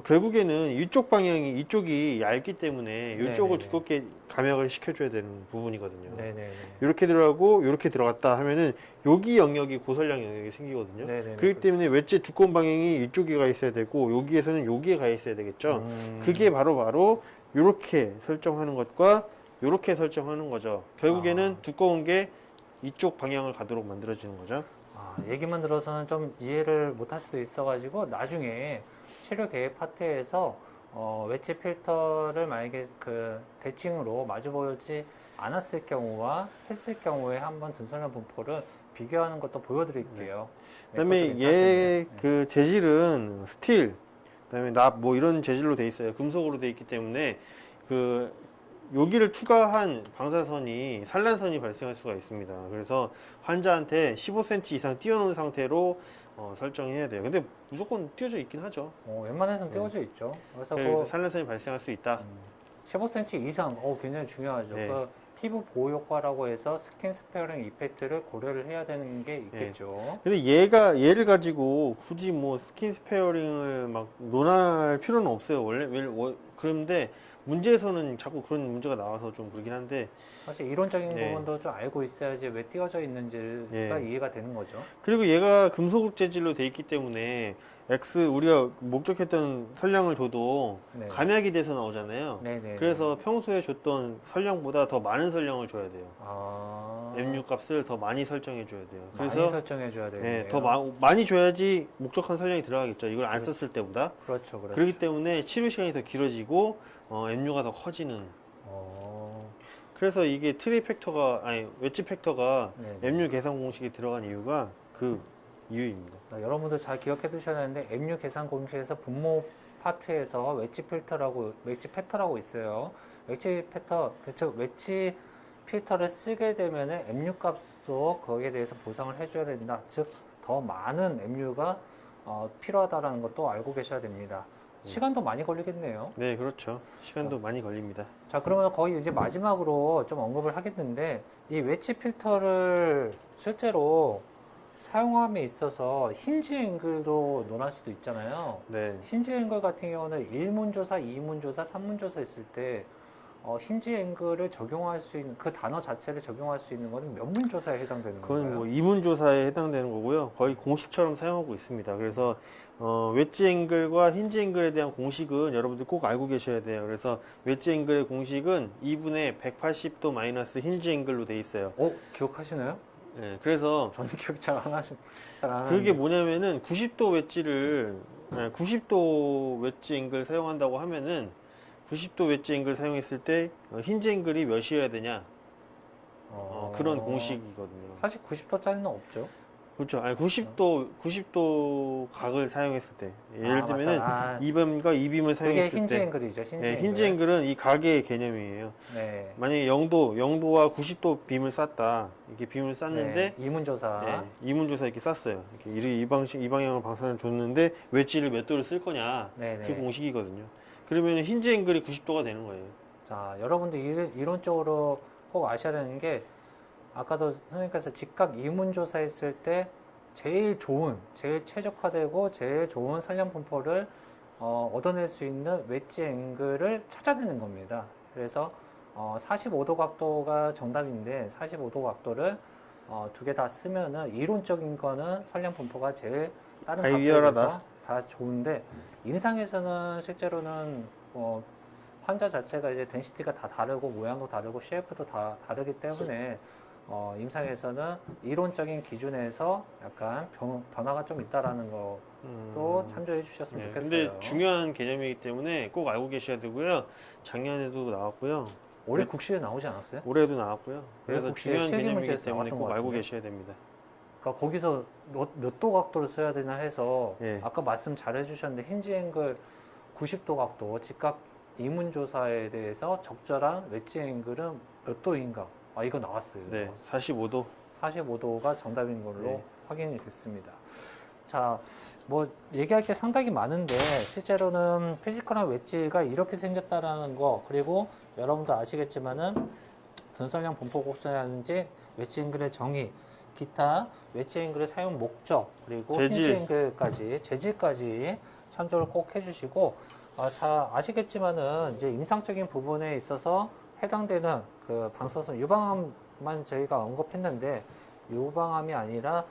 Speaker 3: 결국에는 이쪽 방향이 이쪽이 얇기 때문에 이쪽을
Speaker 2: 네네네.
Speaker 3: 두껍게 감약을 시켜줘야 되는 부분이거든요.
Speaker 2: 네네네.
Speaker 3: 이렇게 들어가고 이렇게 들어갔다 하면은 여기 영역이 고설량 영역이 생기거든요.
Speaker 2: 네네네,
Speaker 3: 그렇기 때문에 웨지 두꺼운 방향이 이쪽에 가 있어야 되고 여기에서는 여기에 가 있어야 되겠죠. 그게 바로 이렇게 설정하는 것과 이렇게 설정하는 거죠. 결국에는 두꺼운 게 이쪽 방향을 가도록 만들어지는 거죠.
Speaker 2: 얘기만 들어서는 좀 이해를 못할 수도 있어가지고 나중에 치료 계획 파트에서 웨지 필터를 만약에 그 대칭으로 마주보지 않았을 경우와 했을 경우에 한번 등선형 분포를 비교하는 것도 보여드릴게요.
Speaker 3: 그다음에
Speaker 2: 그것도
Speaker 3: 얘
Speaker 2: 괜찮겠네요.
Speaker 3: 그 재질은 스틸, 그다음에 납 뭐 이런 재질로 돼 있어요. 금속으로 돼 있기 때문에 그 여기를 투과한 방사선이 산란선이 발생할 수가 있습니다. 그래서 환자한테 15cm 이상 띄워놓은 상태로 설정해야 돼요. 근데 무조건 띄워져 있긴 하죠.
Speaker 2: 웬만해서는 띄워져 있죠. 그래서
Speaker 3: 그래서
Speaker 2: 그
Speaker 3: 산란선이 발생할 수 있다.
Speaker 2: 15cm 이상, 굉장히 중요하죠.
Speaker 3: 네.
Speaker 2: 그 피부 보호 효과라고 해서 스킨 스페어링 이펙트를 고려를 해야 되는 게 있겠죠.
Speaker 3: 근데 얘를 가지고 굳이 뭐 스킨 스페어링을 막 논할 필요는 없어요. 그런데 문제에서는 자꾸 그런 문제가 나와서 좀 그러긴 한데,
Speaker 2: 사실 이론적인
Speaker 3: 네.
Speaker 2: 부분도 좀 알고 있어야지 왜 띄워져 있는지가
Speaker 3: 네.
Speaker 2: 이해가 되는 거죠.
Speaker 3: 그리고 얘가 금속 재질로 돼 있기 때문에 우리가 목적했던 선량을 줘도
Speaker 2: 네.
Speaker 3: 감약이 돼서 나오잖아요.
Speaker 2: 네네.
Speaker 3: 그래서 평소에 줬던 선량보다 더 많은 선량을 줘야 돼요. M6 값을 더 많이 설정해 줘야 돼요.
Speaker 2: 많이
Speaker 3: 그래서
Speaker 2: 설정해 줘야 되네요.
Speaker 3: 네, 더 많이 줘야지 목적한 선량이 들어가겠죠. 이걸 안 썼을 때보다.
Speaker 2: 그렇죠, 그렇죠.
Speaker 3: 그렇기 때문에 치료 시간이 더 길어지고 M류가 더 커지는. 그래서 이게 웨지 팩터가
Speaker 2: 네.
Speaker 3: M류 계산 공식에 들어간 이유가 그 이유입니다.
Speaker 2: 여러분들 잘 기억해 두셔야 하는데 M6 계산 공식에서 분모 파트에서 웨지 필터라고 있어요. 웨지 필터, 그렇죠. 웨지 필터를 쓰게 되면 M6 값도 거기에 대해서 보상을 해줘야 된다. 즉, 더 많은 M류가 필요하다는 것도 알고 계셔야 됩니다. 시간도 많이 걸리겠네요.
Speaker 3: 네, 그렇죠. 시간도 많이 걸립니다.
Speaker 2: 자, 그러면 거의 이제 마지막으로 좀 언급을 하겠는데, 이 웨지 필터를 실제로 사용함에 있어서 힌지 앵글도 논할 수도 있잖아요.
Speaker 3: 네.
Speaker 2: 힌지 앵글 같은 경우는 1문 조사, 2문 조사, 3문 조사 있을 때 힌지 앵글을 적용할 수 있는 그 단어 자체를 적용할 수 있는 것은 몇 문 조사에 해당되는
Speaker 3: 그건
Speaker 2: 건가요?
Speaker 3: 뭐 이문조사에 해당되는 거고요. 거의 공식처럼 사용하고 있습니다. 그래서 웨지 앵글과 힌지 앵글에 대한 공식은 여러분들 꼭 알고 계셔야 돼요. 그래서 웨지 앵글의 공식은 2분의 180도 마이너스 힌지 앵글로 돼 있어요.
Speaker 2: 기억하시나요?
Speaker 3: 네, 그래서
Speaker 2: 저는 기억 잘 안 하는데.
Speaker 3: 그게 뭐냐면은 90도 웨지 앵글 사용한다고 하면은 90도 웨지 앵글 사용했을 때 힌지 앵글이 몇이어야 되냐 그런 공식이거든요.
Speaker 2: 사실 90도짜리는 없죠.
Speaker 3: 그렇죠. 아니 90도 각을 사용했을 때 예를 들면은
Speaker 2: 맞다.
Speaker 3: 이빔과 이빔을
Speaker 2: 그게
Speaker 3: 사용했을
Speaker 2: 힌지
Speaker 3: 때
Speaker 2: 앵글이죠.
Speaker 3: 힌지 앵글은 이 각의 개념이에요.
Speaker 2: 네.
Speaker 3: 만약에 0도와 90도 빔을 쐈다. 이렇게 빔을 쐈는데
Speaker 2: 이문조사.
Speaker 3: 이문조사 이렇게 쐈어요. 이렇게 이 방향으로 방사선을 줬는데 웨지를 몇 도를 쓸 거냐.
Speaker 2: 네네.
Speaker 3: 그 공식이거든요. 그러면 힌지 앵글이 90도가 되는 거예요.
Speaker 2: 자, 여러분들 이론적으로 꼭 아셔야 되는 게 아까도 선생님께서 직각 이문조사 했을 때 제일 최적화되고 제일 좋은 산량 분포를 얻어낼 수 있는 웨지 앵글을 찾아내는 겁니다. 그래서 45도 각도가 정답인데 45도 각도를 두 개 다 쓰면은 이론적인 거는 산량 분포가 제일 다른 각도에
Speaker 3: 아이디어라다.
Speaker 2: 비해서 다 좋은데 임상에서는 실제로는 환자 자체가 이제 덴시티가 다 다르고 모양도 다르고 쉐이프도 다 다르기 때문에 임상에서는 이론적인 기준에서 약간 변화가 좀 있다라는 것도 참조해 주셨으면
Speaker 3: 네,
Speaker 2: 좋겠어요.
Speaker 3: 근데 중요한 개념이기 때문에 꼭 알고 계셔야 되고요. 작년에도 나왔고요.
Speaker 2: 올해 국시에 나오지 않았어요?
Speaker 3: 올해도 나왔고요. 그래서
Speaker 2: 국시에
Speaker 3: 중요한 개념이기
Speaker 2: 실기문제에서
Speaker 3: 때문에
Speaker 2: 나왔던
Speaker 3: 꼭
Speaker 2: 것
Speaker 3: 알고
Speaker 2: 같은데?
Speaker 3: 계셔야 됩니다.
Speaker 2: 그러니까 거기서 몇 도 각도를 써야 되나 해서
Speaker 3: 예.
Speaker 2: 아까 말씀 잘 해주셨는데 힌지 앵글 90도 각도 직각 이문조사에 대해서 적절한 웨지 앵글은 몇 도인가? 이거 나왔어요.
Speaker 3: 네, 45도.
Speaker 2: 45도가 정답인 걸로
Speaker 3: 네.
Speaker 2: 확인이 됐습니다. 자, 뭐 얘기할 게 상당히 많은데 실제로는 피지컬한 웨지가 이렇게 생겼다라는 거, 그리고 여러분도 아시겠지만은 등선량 분포 곡선이라든지 웨지 앵글의 정의, 기타 웨지 앵글의 사용 목적, 그리고
Speaker 3: 재질.
Speaker 2: 힌지 앵글까지, 재질까지 참조를 꼭 해주시고, 자, 아시겠지만은 이제 임상적인 부분에 있어서 해당되는 그 방사선 유방암만 저희가 언급했는데, 유방암이 아니라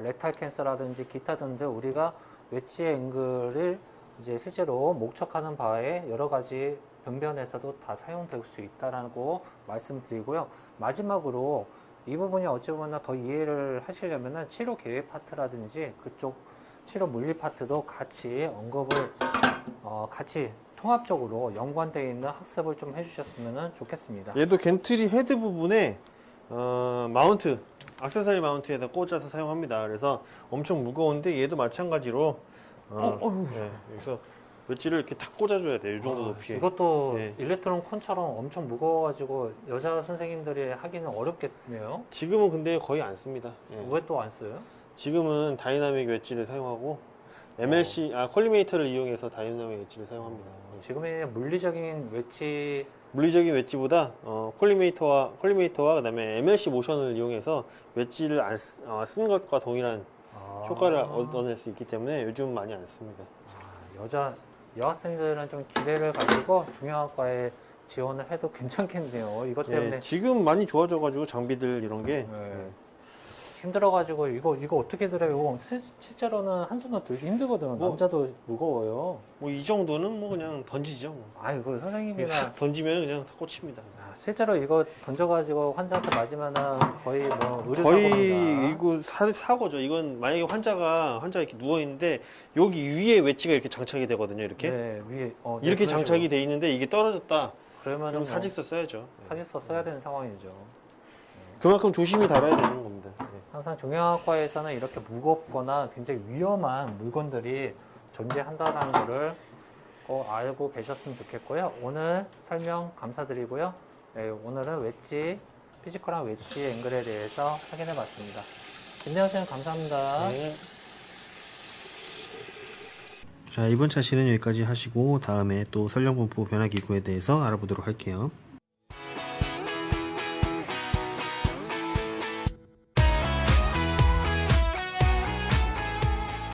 Speaker 2: 렉탈 캔서라든지 기타 등등 우리가 웨지 앵글을 이제 실제로 목척하는 바에 여러 가지 병변에서도 다 사용될 수 있다라고 말씀드리고요. 마지막으로 이 부분이 어찌 보면 더 이해를 하시려면은 치료 계획 파트라든지 그쪽 치료 물리 파트도 같이 언급을 같이 통합적으로 연관되어 있는 학습을 좀 해주셨으면 좋겠습니다.
Speaker 3: 얘도 겐트리 헤드 부분에 마운트, 액세서리 마운트에다 꽂아서 사용합니다. 그래서 엄청 무거운데 얘도 마찬가지로 네, 여기서 웨지를 이렇게 탁 꽂아줘야 돼요. 이 정도 높이에.
Speaker 2: 이것도
Speaker 3: 네.
Speaker 2: 일렉트론 콘처럼 엄청 무거워가지고 여자 선생님들이 하기는 어렵겠네요.
Speaker 3: 지금은 근데 거의 안 씁니다. 예.
Speaker 2: 왜 또 안 써요?
Speaker 3: 지금은 다이나믹 웨지를 사용하고 MLC, 콜리메이터를 이용해서 다이나믹 웨지를 사용합니다.
Speaker 2: 지금의 물리적인 웨지
Speaker 3: 물리적인 웨지보다 콜리메이터와 그다음에 MLC 모션을 이용해서 웨지를 쓴 것과 동일한 효과를 얻어낼 수 있기 때문에 요즘 많이 안 씁니다.
Speaker 2: 여학생들은 좀 기대를 가지고 중형학과에 지원을 해도 괜찮겠네요. 이것 때문에
Speaker 3: 예, 지금 많이 좋아져가지고 장비들 이런 게
Speaker 2: 힘들어가지고 이거 어떻게 들어요? 실제로는 한 손으로 들기 힘들거든요. 남자도 무거워요.
Speaker 3: 뭐 이 정도는 뭐 그냥 던지죠. 뭐.
Speaker 2: 아이고 선생님이나
Speaker 3: 싹 던지면 그냥 다 꽂힙니다.
Speaker 2: 실제로 이거 던져가지고 환자한테 맞으면은 거의 뭐 의료사고입니다.
Speaker 3: 거의 이거 사고죠. 이건 만약에 환자가 이렇게 누워 있는데 여기 위에 웨지가 이렇게 장착이 되거든요. 이렇게
Speaker 2: 네, 위에
Speaker 3: 이렇게 장착이 돼 있는데 이게 떨어졌다.
Speaker 2: 그러면
Speaker 3: 그럼 사직서 써야죠.
Speaker 2: 사직서 써야 되는 상황이죠.
Speaker 3: 그만큼 조심히 다뤄야 되는 겁니다. 네.
Speaker 2: 항상 종양학과에서는 이렇게 무겁거나 굉장히 위험한 물건들이 존재한다는 것을 꼭 알고 계셨으면 좋겠고요. 오늘 설명 감사드리고요. 네, 오늘은 피지컬한 웨지 앵글에 대해서 확인해 봤습니다. 김대현 선생님 감사합니다.
Speaker 3: 네.
Speaker 1: 자, 이번 차시는 여기까지 하시고 다음에 또 설령분포 변화기구에 대해서 알아보도록 할게요.